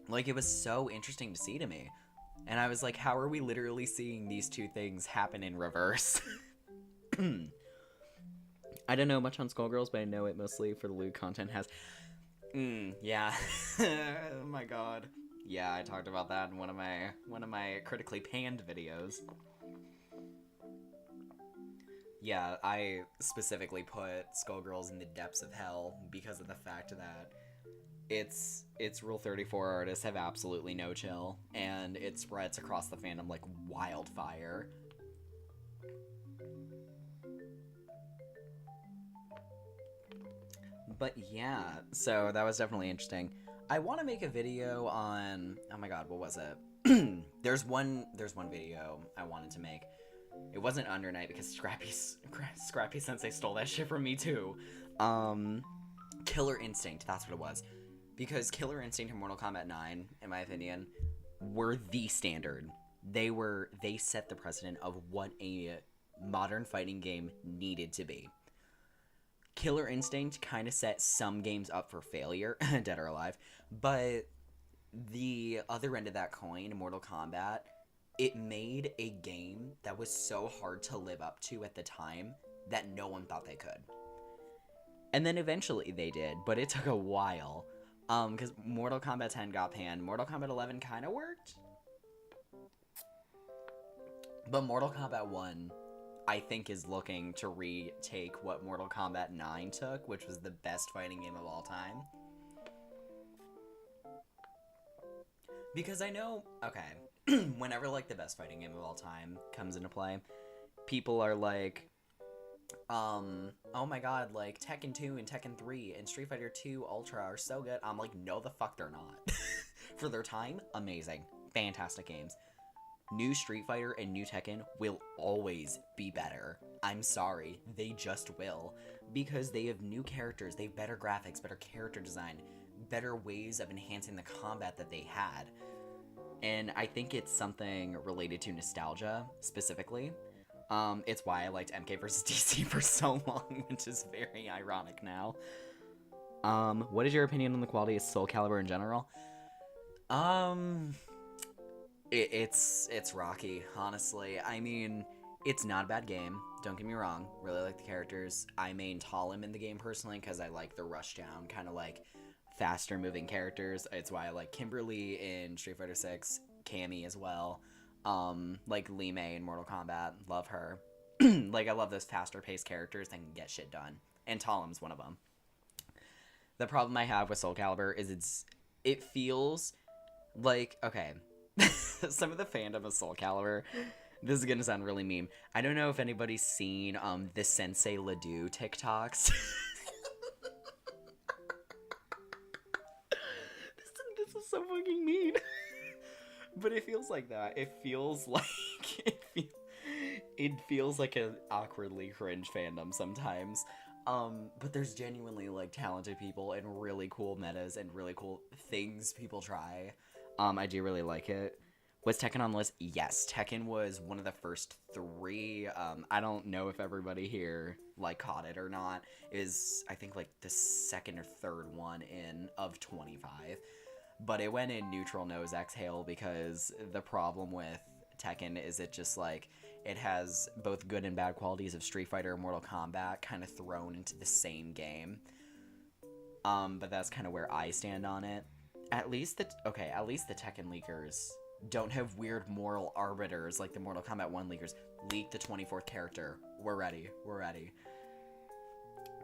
Like, it was so interesting to see to me. And I was like, how are we literally seeing these two things happen in reverse? I don't know much on Skullgirls, but I know it mostly for the lewd content has... yeah. Oh my god. Yeah, I talked about that in one of my critically panned videos. Yeah, I specifically put Skullgirls in the depths of hell because of the fact that its Rule 34 artists have absolutely no chill, and it spreads across the fandom like wildfire. But yeah, so that was definitely interesting. I want to make a video on, oh my god, what was it? there's one video I wanted to make. It wasn't Under Night because Scrappy Sensei stole that shit from me too. Killer Instinct, that's what it was. Because Killer Instinct and Mortal Kombat 9, in my opinion, were the standard. They set the precedent of what a modern fighting game needed to be. Killer Instinct kind of set some games up for failure, Dead or Alive, but the other end of that coin, Mortal Kombat, it made a game that was so hard to live up to at the time that no one thought they could. And then eventually they did, but it took a while. Because Mortal Kombat 10 got panned. Mortal Kombat 11 kind of worked. But Mortal Kombat 1, I think, is looking to retake what Mortal Kombat 9 took, which was the best fighting game of all time. Because I know, okay, whenever, like, the best fighting game of all time comes into play, people are like, oh my god, like, Tekken 2 and Tekken 3 and Street Fighter 2 Ultra are so good. I'm like, no the fuck they're not. For their time, amazing. Fantastic games. New Street Fighter and new Tekken will always be better. I'm sorry, they just will. Because they have new characters, they have better graphics, better character design, better ways of enhancing the combat that they had. And I think it's something related to nostalgia, specifically. It's why I liked MK vs. DC for so long, which is very ironic now. What is your opinion on the quality of Soul Calibur in general? It's rocky, honestly. I mean, it's not a bad game, don't get me wrong. Really like the characters. I main Talim in the game personally because I like the rushdown, kind of like faster moving characters. It's why I like Kimberly in Street Fighter 6, Cammy as well. Like Lee Mei in Mortal Kombat, love her. Like, I love those faster paced characters that can get shit done. And Talim's one of them. The problem I have with Soul Calibur is it feels like, okay, some of the fandom of Soul Calibur, this is gonna sound really meme. I don't know if anybody's seen the Sensei Ledoux TikToks. This is so fucking mean. But it feels like that. It feels like it feels like an awkwardly cringe fandom sometimes. But there's genuinely like talented people and really cool metas and really cool things people try. I do really like it. Was Tekken on the list? Yes, Tekken was one of the first 3. I don't know if everybody here like caught it or not. It is, I think, like the second or third one in of 25. But it went in neutral nose exhale because the problem with Tekken is it just like, it has both good and bad qualities of Street Fighter and Mortal Kombat kind of thrown into the same game. But that's kind of where I stand on it. At least the Tekken leakers don't have weird moral arbiters like the Mortal Kombat 1 leakers. Leak the 24th character. We're ready. We're ready.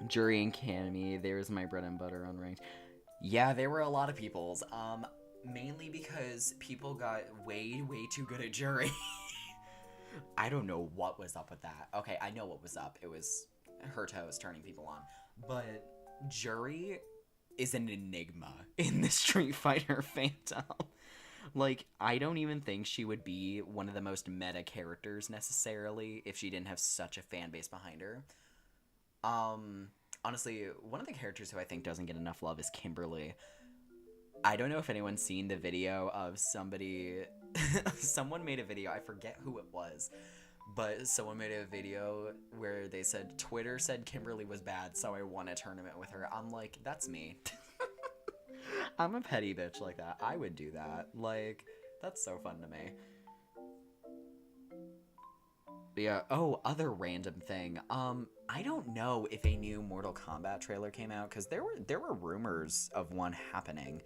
Jury and Cammy, there's my bread and butter on ranked. Yeah, there were a lot of people's. Mainly because people got way too good at Jury. I don't know what was up with that. Okay, I know what was up. It was her toes turning people on. But Jury is an enigma in the Street Fighter fandom. Like, I don't even think she would be one of the most meta characters necessarily if she didn't have such a fan base behind her. Honestly, one of the characters who I think doesn't get enough love is Kimberly. I don't know if anyone's seen the video of somebody... someone made a video, I forget who it was, but someone made a video where they said, Twitter said Kimberly was bad, so I won a tournament with her. I'm like, that's me. I'm a petty bitch like that. I would do that. Like, that's so fun to me. But yeah. Oh, other random thing. I don't know if a new Mortal Kombat trailer came out because there were rumors of one happening.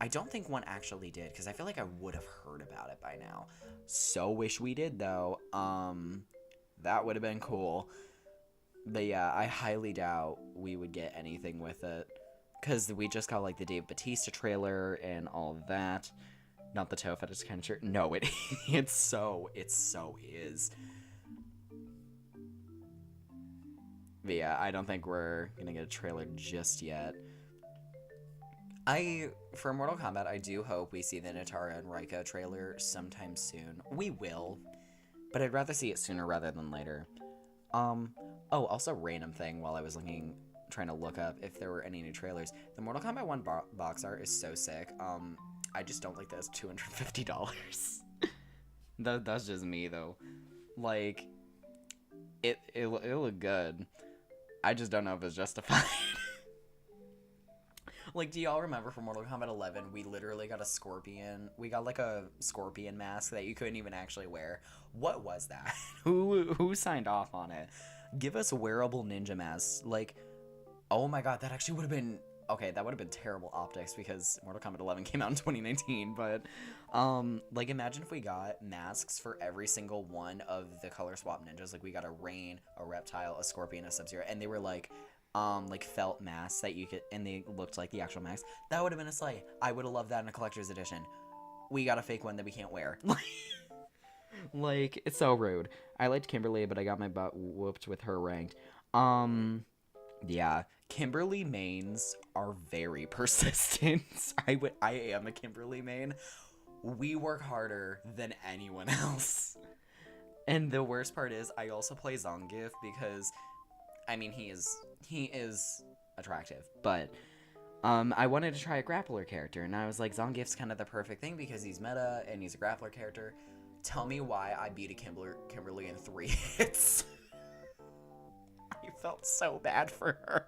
I don't think one actually did because I feel like I would have heard about it by now. So wish we did though. That would have been cool. But yeah, I highly doubt we would get anything with it because we just got like the Dave Bautista trailer and all that. Not the toe fetish kind of shirt. No, it so is. But yeah, I don't think we're gonna get a trailer just yet. For Mortal Kombat, I do hope we see the Natara and Raika trailer sometime soon. We will, but I'd rather see it sooner rather than later. Oh, also random thing while I was trying to look up if there were any new trailers. The Mortal Kombat 1 box art is so sick. I just don't like that it's $250. That's just me though. Like, it looked good. I just don't know if it's justified. Like, do y'all remember from Mortal Kombat 11, we literally got a scorpion. We got like a scorpion mask that you couldn't even actually wear. What was that? Who signed off on it? Give us wearable ninja masks. Like, oh my god, that actually would have been... Okay, that would have been terrible optics because Mortal Kombat 11 came out in 2019, but, like, imagine if we got masks for every single one of the color swap ninjas. Like, we got a Rain, a Reptile, a Scorpion, a Sub-Zero, and they were, like felt masks that you could, and they looked like the actual masks. That would have been a slay. I would have loved that in a collector's edition. We got a fake one that we can't wear. Like, it's so rude. I liked Kimberly, but I got my butt whooped with her ranked. Yeah, Kimberly mains are very persistent. I am a Kimberly main. We work harder than anyone else. And the worst part is, I also play Zangief because, I mean, he is attractive, but I wanted to try a grappler character, and I was like, Zangief's kind of the perfect thing because he's meta and he's a grappler character. Tell me why I beat a Kimberly in 3 hits. I felt so bad for her.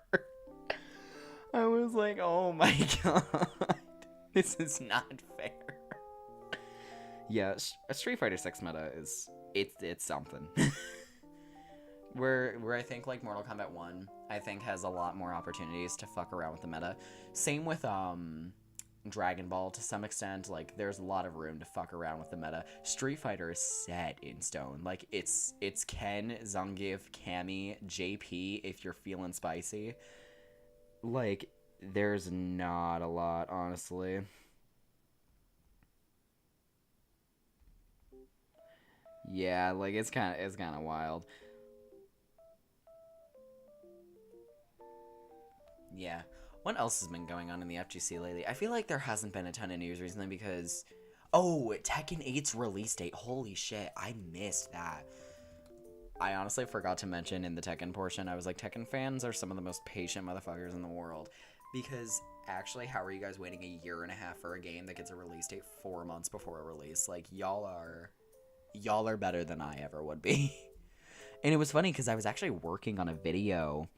I was like, oh my god, this is not fair. Yeah, Street Fighter 6 meta is it's something. where I think like Mortal Kombat 1, I think has a lot more opportunities to fuck around with the meta. Same with Dragon Ball to some extent. Like, there's a lot of room to fuck around with the meta. Street Fighter is set in stone. Like, it's Ken, Zangief, Cammy, JP if you're feeling spicy. Like, there's not a lot, honestly. Yeah, like, it's kind of wild. Yeah. What else has been going on in the FGC lately? I feel like there hasn't been a ton of news recently because... Oh, Tekken 8's release date. Holy shit, I missed that. I honestly forgot to mention in the Tekken portion, I was like, Tekken fans are some of the most patient motherfuckers in the world. Because, actually, how are you guys waiting a year and a half for a game that gets a release date 4 months before a release? Like, y'all are better than I ever would be. And it was funny because I was actually working on a video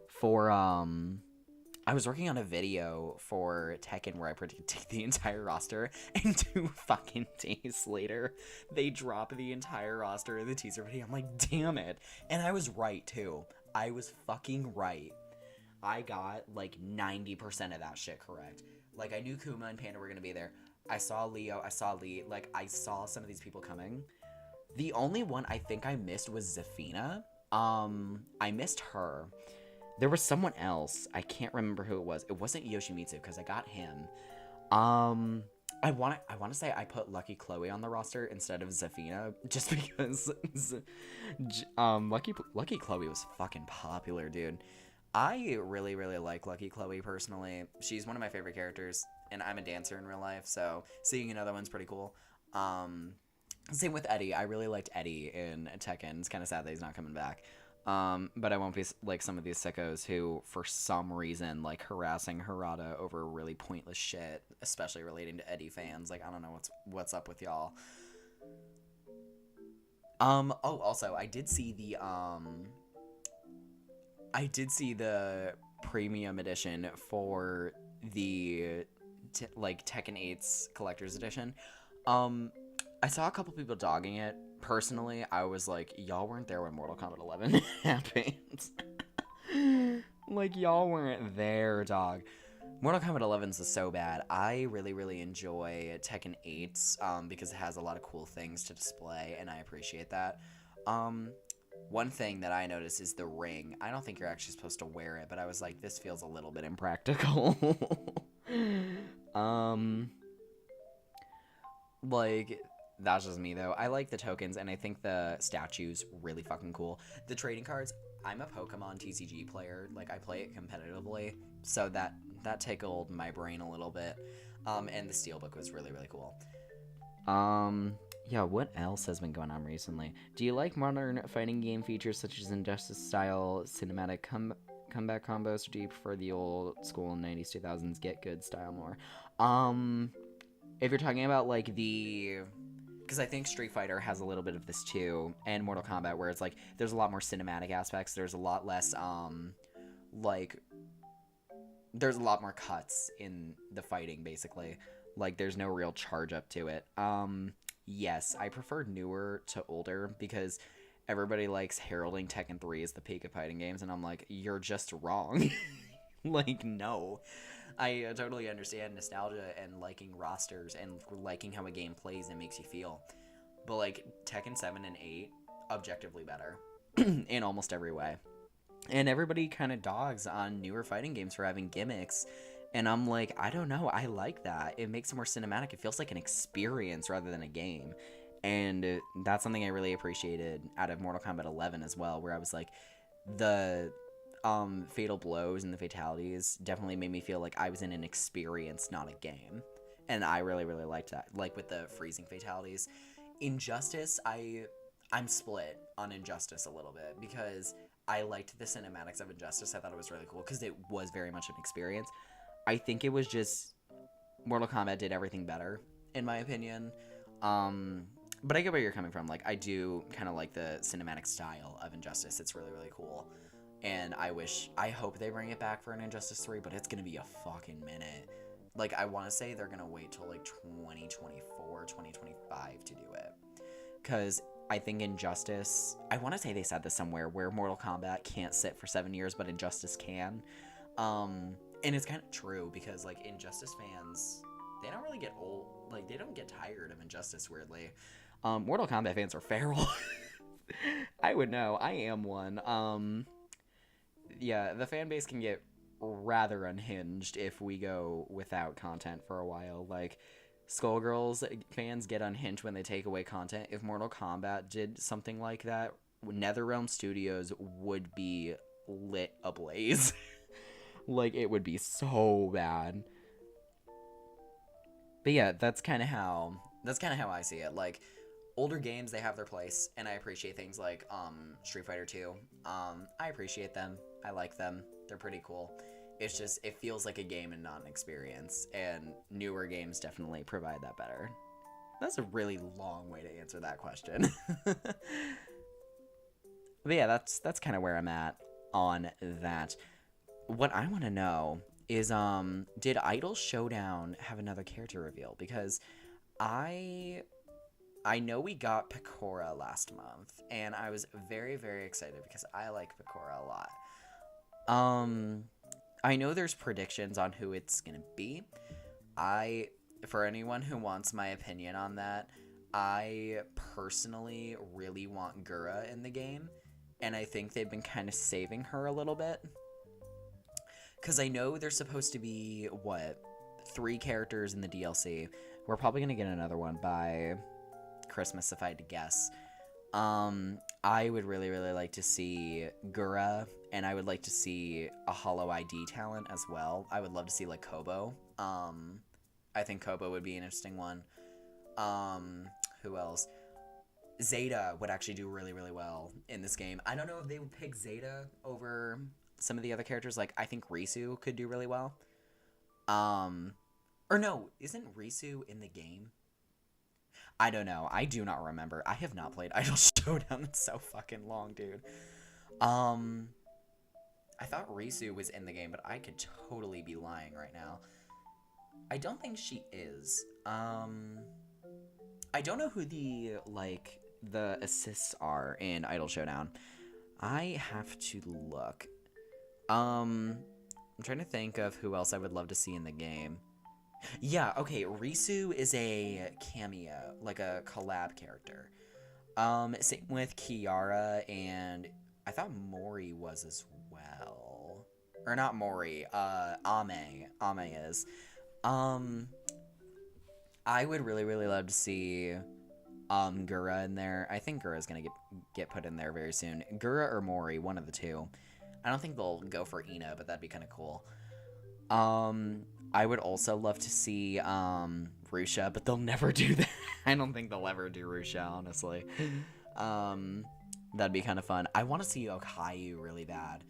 for, I was working on a video for Tekken where I predicted the entire roster, and 2 fucking days later, they drop the entire roster in the teaser video. I'm like, damn it. And I was right, too. I was fucking right. I got, like, 90% of that shit correct. Like, I knew Kuma and Panda were gonna be there. I saw Leo, I saw Lee, like, I saw some of these people coming. The only one I think I missed was Zafina. I missed her. There was someone else. I can't remember who it was. It wasn't Yoshimitsu because I got him. I want to say I put Lucky Chloe on the roster instead of Zafina just because Lucky Chloe was fucking popular, dude. I really like Lucky Chloe personally. She's one of my favorite characters, and I'm a dancer in real life, so seeing another one's pretty cool. Same with Eddie. I really liked Eddie in Tekken. It's kind of sad that he's not coming back. But I won't be like some of these sickos who, for some reason, like harassing Harada over really pointless shit, especially relating to Eddie fans. Like, I don't know what's up with y'all. Oh, also, I did see the premium edition for the like Tekken 8's Collector's Edition. I saw a couple people dogging it. Personally, I was like, y'all weren't there when Mortal Kombat 11 happened. Like, y'all weren't there, dog. Mortal Kombat 11's is so bad. I really, really enjoy Tekken 8's because it has a lot of cool things to display, and I appreciate that. One thing that I noticed is the ring. I don't think you're actually supposed to wear it, but I was like, this feels a little bit impractical. Like, that's just me, though. I like the tokens, and I think the statues really fucking cool. The trading cards, I'm a Pokemon TCG player. Like, I play it competitively, so that tickled my brain a little bit. And the Steelbook was really, really cool. Yeah, what else has been going on recently? Do you like modern fighting game features such as Injustice-style cinematic comeback combos, or do you prefer the old school 90s, 2000s get good style more? If you're talking about, like, because I think Street Fighter has a little bit of this too, and Mortal Kombat, where it's like there's a lot more cinematic aspects. There's a lot less there's a lot more cuts in the fighting, basically. Like, there's no real charge up to it. Yes, I prefer newer to older because everybody likes heralding Tekken 3 as the peak of fighting games, and I'm like, you're just wrong. Like, no. I totally understand nostalgia and liking rosters and liking how a game plays and makes you feel. But, like, Tekken 7 and 8, objectively better in almost every way. And everybody kind of dogs on newer fighting games for having gimmicks. And I'm like, I don't know. I like that. It makes it more cinematic. It feels like an experience rather than a game. And that's something I really appreciated out of Mortal Kombat 11 as well, where I was like, the fatal blows and the fatalities definitely made me feel like I was in an experience, not a game. And I really, really liked that. Like with the freezing fatalities. Injustice, I'm split on Injustice a little bit because I liked the cinematics of Injustice. I thought it was really cool because it was very much an experience. I think it was just Mortal Kombat did everything better, in my opinion. But I get where you're coming from. Like, I do kind of like the cinematic style of Injustice. It's really, really cool. And I hope they bring it back for an Injustice 3, but it's going to be a fucking minute. Like, I want to say they're going to wait till, like, 2024, 2025 to do it. Because I think Injustice, I want to say they said this somewhere, where Mortal Kombat can't sit for 7 years, but Injustice can. And it's kind of true, because, like, Injustice fans, they don't really get old. Like, they don't get tired of Injustice, weirdly. Mortal Kombat fans are feral. I would know. I am one. Yeah, the fan base can get rather unhinged if we go without content for a while. Like, Skullgirls fans get unhinged when they take away content. If Mortal Kombat did something like that, NetherRealm Studios would be lit ablaze. Like, it would be so bad. But yeah, that's kind of how I see it. Like, older games, they have their place, and I appreciate things like Street Fighter 2. I appreciate them. I like them. They're pretty cool. It's just, it feels like a game and not an experience, and newer games definitely provide that better. That's a really long way to answer that question. But yeah, that's kind of where I'm at on that. What I want to know is, did Idol Showdown have another character reveal? Because I know we got Pecora last month, and I was very, very excited because I like Pecora a lot. I know there's predictions on who it's gonna be. For anyone who wants my opinion on that, I personally really want Gura in the game, and I think they've been kind of saving her a little bit. Because I know there's supposed to be, 3 characters in the DLC. We're probably gonna get another one by Christmas, if I had to guess. I would really, really like to see Gura, and I would like to see a Hollow ID talent as well. I would love to see, like, Kobo. I think Kobo would be an interesting one. Who else? Zeta would actually do really, really well in this game. I don't know if they would pick Zeta over some of the other characters. Like, I think Risu could do really well. Or no, isn't Risu in the game? I don't know. I do not remember. I have not played Idol Showdown in so fucking long, dude. I thought Risu was in the game, but I could totally be lying right now. I don't think she is. I don't know who the assists are in Idol Showdown. I have to look. I'm trying to think of who else I would love to see in the game. Yeah, okay, Risu is a cameo, like a collab character. Same with Kiara, and I thought Mori was as well. Or not Mori, Ame. Ame is. I would really, really love to see Gura in there. I think Gura's gonna get put in there very soon. Gura or Mori, one of the two. I don't think they'll go for Ina, but that'd be kind of cool. I would also love to see Rusha, but they'll never do that. I don't think they'll ever do Rusha, honestly. That'd be kind of fun. I want to see Okayu really bad.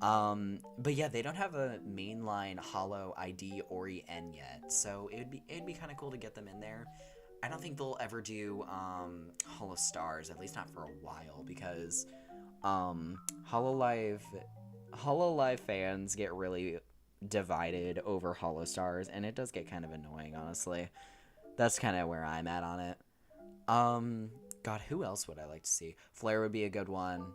But yeah, they don't have a mainline Hollow ID Ori N yet, so it'd be kind of cool to get them in there. I don't think they'll ever do Hollow Stars, at least not for a while, because Hololive fans get really divided over Hollow Stars, and it does get kind of annoying, honestly. That's kind of where I'm at on it. God, who else would I like to see? Flare would be a good one.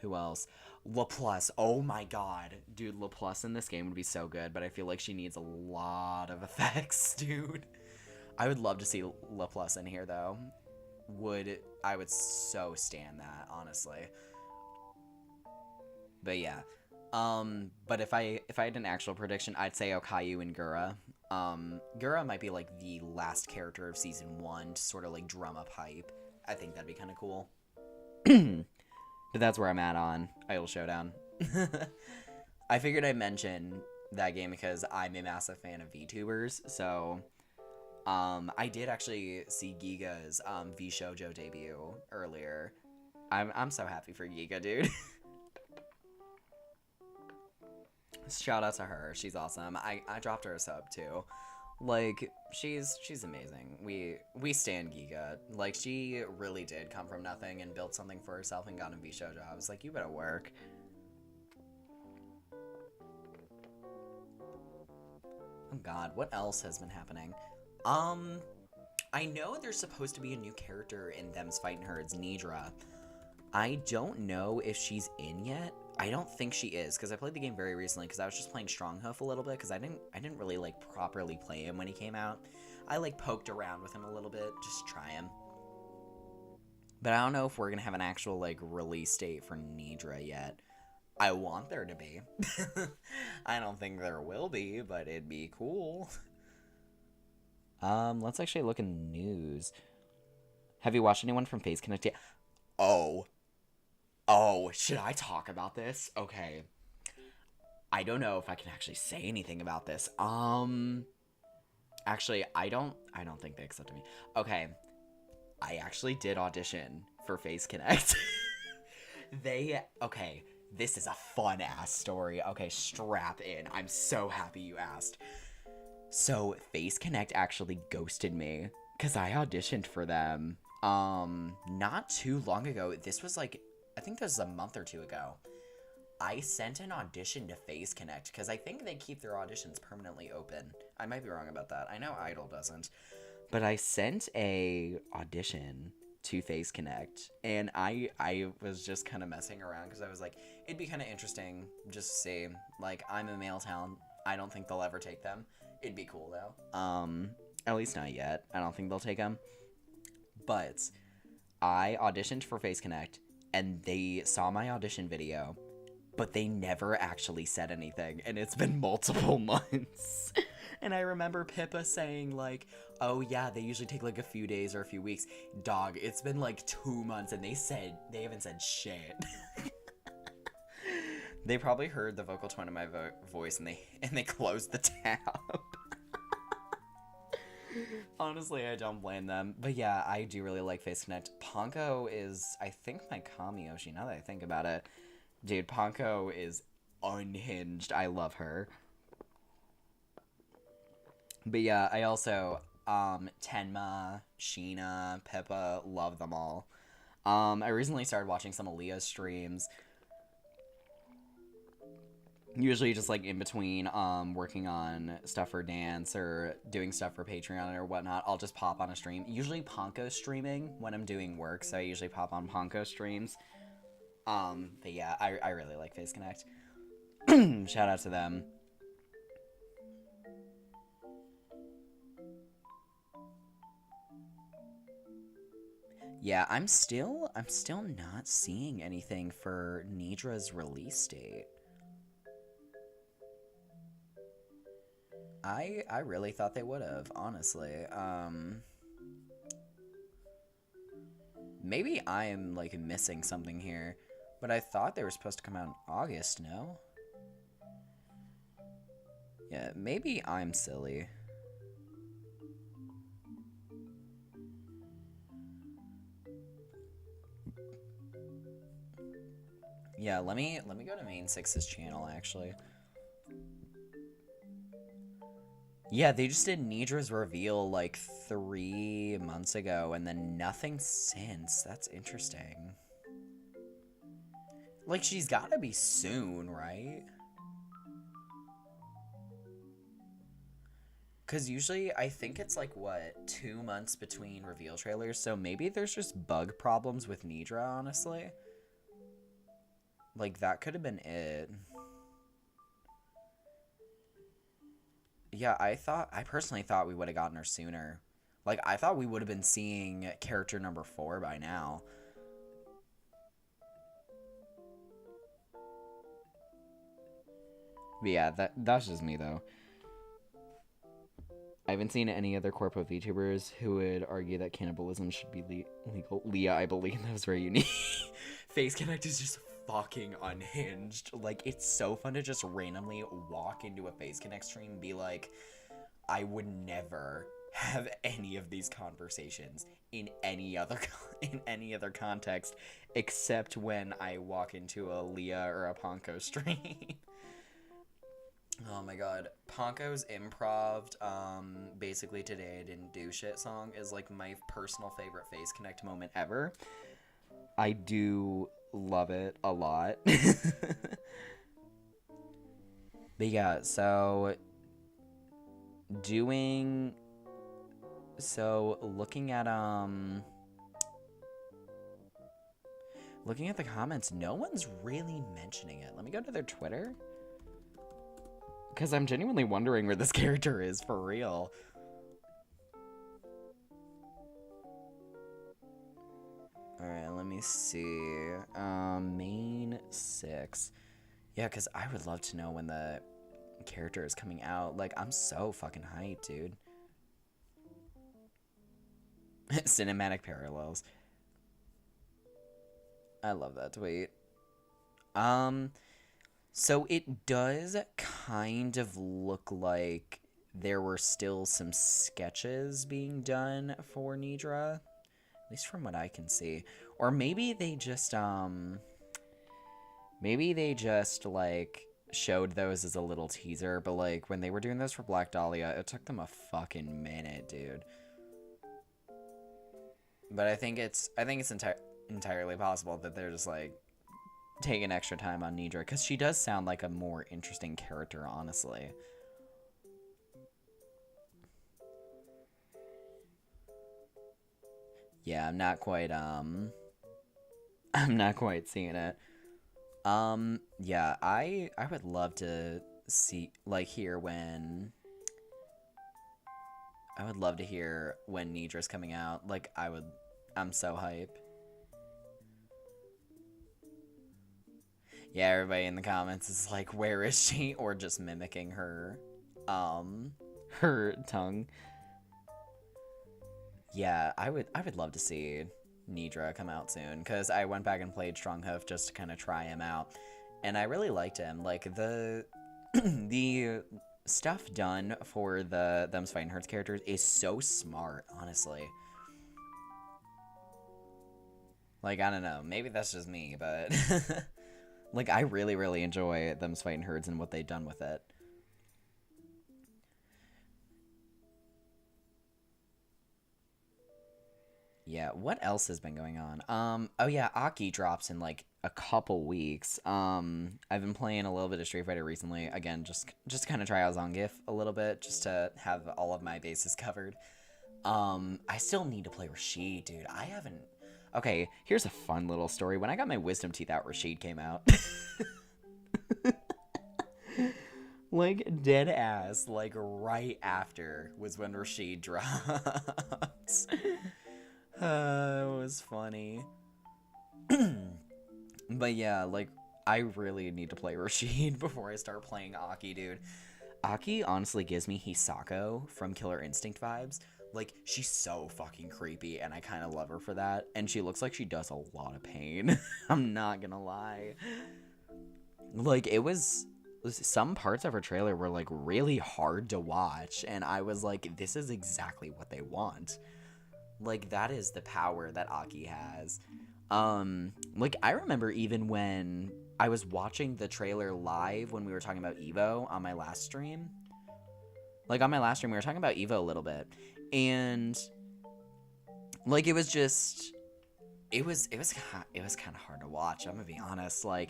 Who else? LaPlus. Oh my god. Dude, LaPlus in this game would be so good, but I feel like she needs a lot of effects, dude. I would love to see LaPlus in here, though. I would so stand that, honestly. But yeah. But if I had an actual prediction, I'd say Okayu and Gura. Gura might be like the last character of season 1 to sort of like drum up hype. I think that'd be kind of cool. But that's where I'm at on Idol Showdown. I figured I'd mention that game because I'm a massive fan of VTubers, so I did actually see Giga's V-Shoujo debut earlier. I'm so happy for Giga, dude. Shout out to her. She's awesome. I dropped her a sub too. Like, she's amazing. We stan Giga. Like, she really did come from nothing and built something for herself and got in V-Shoujo. I was like, you better work. Oh god, what else has been happening? I know there's supposed to be a new character in Them's Fightin' Herds, Nidra. I don't know if she's in yet. I don't think she is, because I played the game very recently, because I was just playing Stronghoof a little bit, because I didn't really, like, properly play him when he came out. I, like, poked around with him a little bit, just try him. But I don't know if we're gonna have an actual, like, release date for Nidra yet. I want there to be. I don't think there will be, but it'd be cool. Let's actually look in news. Have you watched anyone from FaZe Connect yet? Oh, should I talk about this? Okay. I don't know if I can actually say anything about this. Actually, I don't think they accepted me. Okay. I actually did audition for FaZe Connect. Okay, this is a fun-ass story. Okay, strap in. I'm so happy you asked. So, FaZe Connect actually ghosted me, because I auditioned for them, not too long ago. This was like, I think this was a month or two ago. I sent an audition to FaZe Connect, because I think they keep their auditions permanently open. I might be wrong about that. I know Idol doesn't. But I sent a audition to FaZe Connect, and I was just kind of messing around, because I was like, it'd be kind of interesting just to see. Like, I'm a male talent. I don't think they'll ever take them. It'd be cool, though. At least not yet. I don't think they'll take them. But I auditioned for FaZe Connect, and they saw my audition video, but they never actually said anything, and it's been multiple months. And I remember Pippa saying, like, oh yeah, they usually take like a few days or a few weeks. Dog, it's been like 2 months, and they haven't said shit. They probably heard the vocal tone of my voice, and they closed the tab. Honestly, I don't blame them. But yeah, I do really like FaZe Connect. Ponko is, I think, my Kamiyoshi, now that I think about it. Dude, Ponko is unhinged. I love her. But yeah, I also, Tenma, Sheena, Pippa, love them all. I recently started watching some Aaliyah streams. usually just like in between working on stuff for dance or doing stuff for Patreon or whatnot, I'll just pop on a stream. Usually Ponko streaming when I'm doing work, so I usually pop on Ponko streams. But yeah, I really like Face Connect. Shout out to them. Yeah, I'm still not seeing anything for Nidra's release date. I really thought they would have, honestly. Maybe I am like missing something here, but I thought they were supposed to come out in August, no? Yeah, maybe I'm silly. Yeah, let me go to Main Six's channel actually. Yeah, they just did Nidra's reveal like 3 months ago and then nothing since. That's interesting. Like, she's gotta be soon, right? Because usually I think it's like, what, 2 months between reveal trailers, so maybe there's just bug problems with Nidra, honestly. Like, that could have been it. Yeah, I personally thought we would have gotten her sooner. Like, I thought we would have been seeing character number 4 by now. But yeah, that's just me, though. I haven't seen any other corpo VTubers who would argue that cannibalism should be legal. Leah, I believe that was very unique. Face Connect is just fucking unhinged. Like, it's so fun to just randomly walk into a Face Connect stream and be like, I would never have any of these conversations in any other context except when I walk into a Leah or a Ponko stream. Oh my god. Ponko's improv, basically today I didn't do shit song is like my personal favorite Face Connect moment ever. I do love it a lot. But yeah, looking at the comments, no one's really mentioning it. Let me go to their Twitter. Because I'm genuinely wondering where this character is, for real. Alright, let me see. Main 6. Yeah, because I would love to know when the character is coming out. Like, I'm so fucking hyped, dude. Cinematic parallels. I love that tweet. So it does kind of look like there were still some sketches being done for Nidra, at least from what I can see. Or maybe they just, like, showed those as a little teaser, but, like, when they were doing those for Black Dahlia, it took them a fucking minute, dude. But I think it's entirely possible that they're just, like, taking extra time on Nidra, because she does sound like a more interesting character, honestly. Yeah, I'm not quite seeing it. Yeah, I would love to see, like, hear when Nidra's coming out. Like, I'm so hype. Yeah, everybody in the comments is like, where is she? Or just mimicking her, her tongue. Yeah, I would love to see Nidra come out soon, because I went back and played Stronghoof just to kind of try him out, and I really liked him. Like, the the stuff done for the Them's Fighting Herds characters is so smart, honestly. Like, I don't know, maybe that's just me, but like, I really, really enjoy Them's Fighting Herds and what they've done with it. yeah, what else has been going on? Oh yeah, Aki drops in like a couple weeks. I've been playing a little bit of Street Fighter recently. Again, just kind of try out Zangief a little bit, just to have all of my bases covered. I still need to play Rashid, dude. I haven't. Okay, here's a fun little story. When I got my wisdom teeth out, Rashid came out. Like, dead ass, like, right after was when Rashid dropped. It was funny. But yeah, like, I really need to play Rashid before I start playing Aki, dude. Aki honestly gives me Hisako from Killer Instinct vibes. Like, she's so fucking creepy, and I kind of love her for that. And she looks like she does a lot of pain. I'm not gonna lie. Like, some parts of her trailer were, like, really hard to watch, and I was like, this is exactly what they want. Like, that is the power that Aki has. Like, I remember even when I was watching the trailer live when we were talking about Evo on my last stream. Like, on my last stream, we were talking about Evo a little bit. And, like, it was kind of hard to watch, I'm gonna be honest. Like,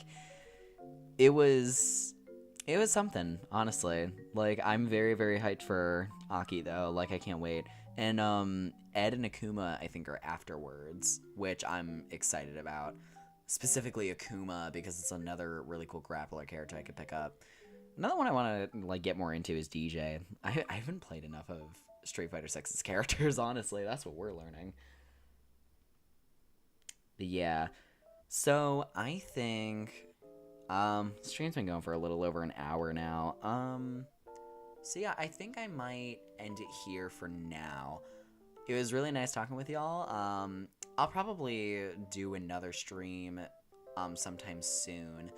it was something, honestly. Like, I'm very, very hyped for Aki, though. Like, I can't wait. And, Ed and Akuma, I think, are afterwards, which I'm excited about. Specifically Akuma, because it's another really cool grappler character I could pick up. Another one I want to, like, get more into is DJ. I haven't played enough of Street Fighter 6's characters, honestly. That's what we're learning. But yeah. So, I think... stream's been going for a little over an hour now. So yeah, I think I might end it here for now. It was really nice talking with y'all. I'll probably do another stream, sometime soon.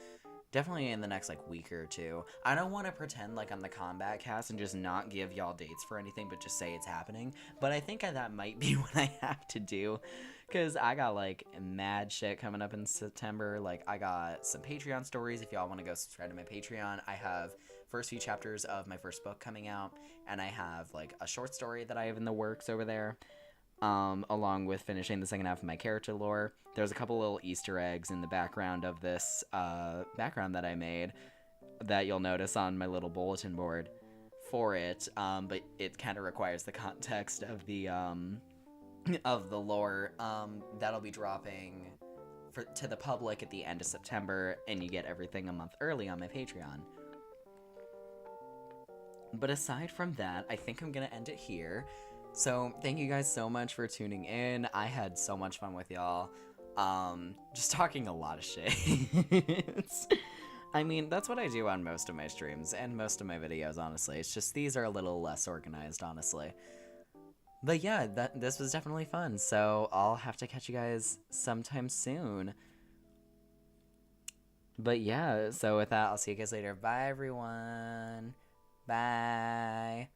Definitely in the next, like, week or two. I don't want to pretend like I'm the combat cast and just not give y'all dates for anything, but just say it's happening. But I think that might be what I have to do. Because I got, like, mad shit coming up in September. Like, I got some Patreon stories. If y'all want to go subscribe to my Patreon, I have first few chapters of my first book coming out. And I have, like, a short story that I have in the works over there. Along with finishing the second half of my character lore. There's a couple little Easter eggs in the background of this background that I made that you'll notice on my little bulletin board for it. But it kind of requires the context of the lore. That'll be dropping to the public at the end of September, and you get everything a month early on my Patreon. But aside from that, I think I'm gonna end it here. So, thank you guys so much for tuning in. I had so much fun with y'all. Just talking a lot of shit. I mean, that's what I do on most of my streams and most of my videos, honestly. It's just these are a little less organized, honestly. But yeah, this was definitely fun. So, I'll have to catch you guys sometime soon. But yeah, so with that, I'll see you guys later. Bye, everyone. Bye.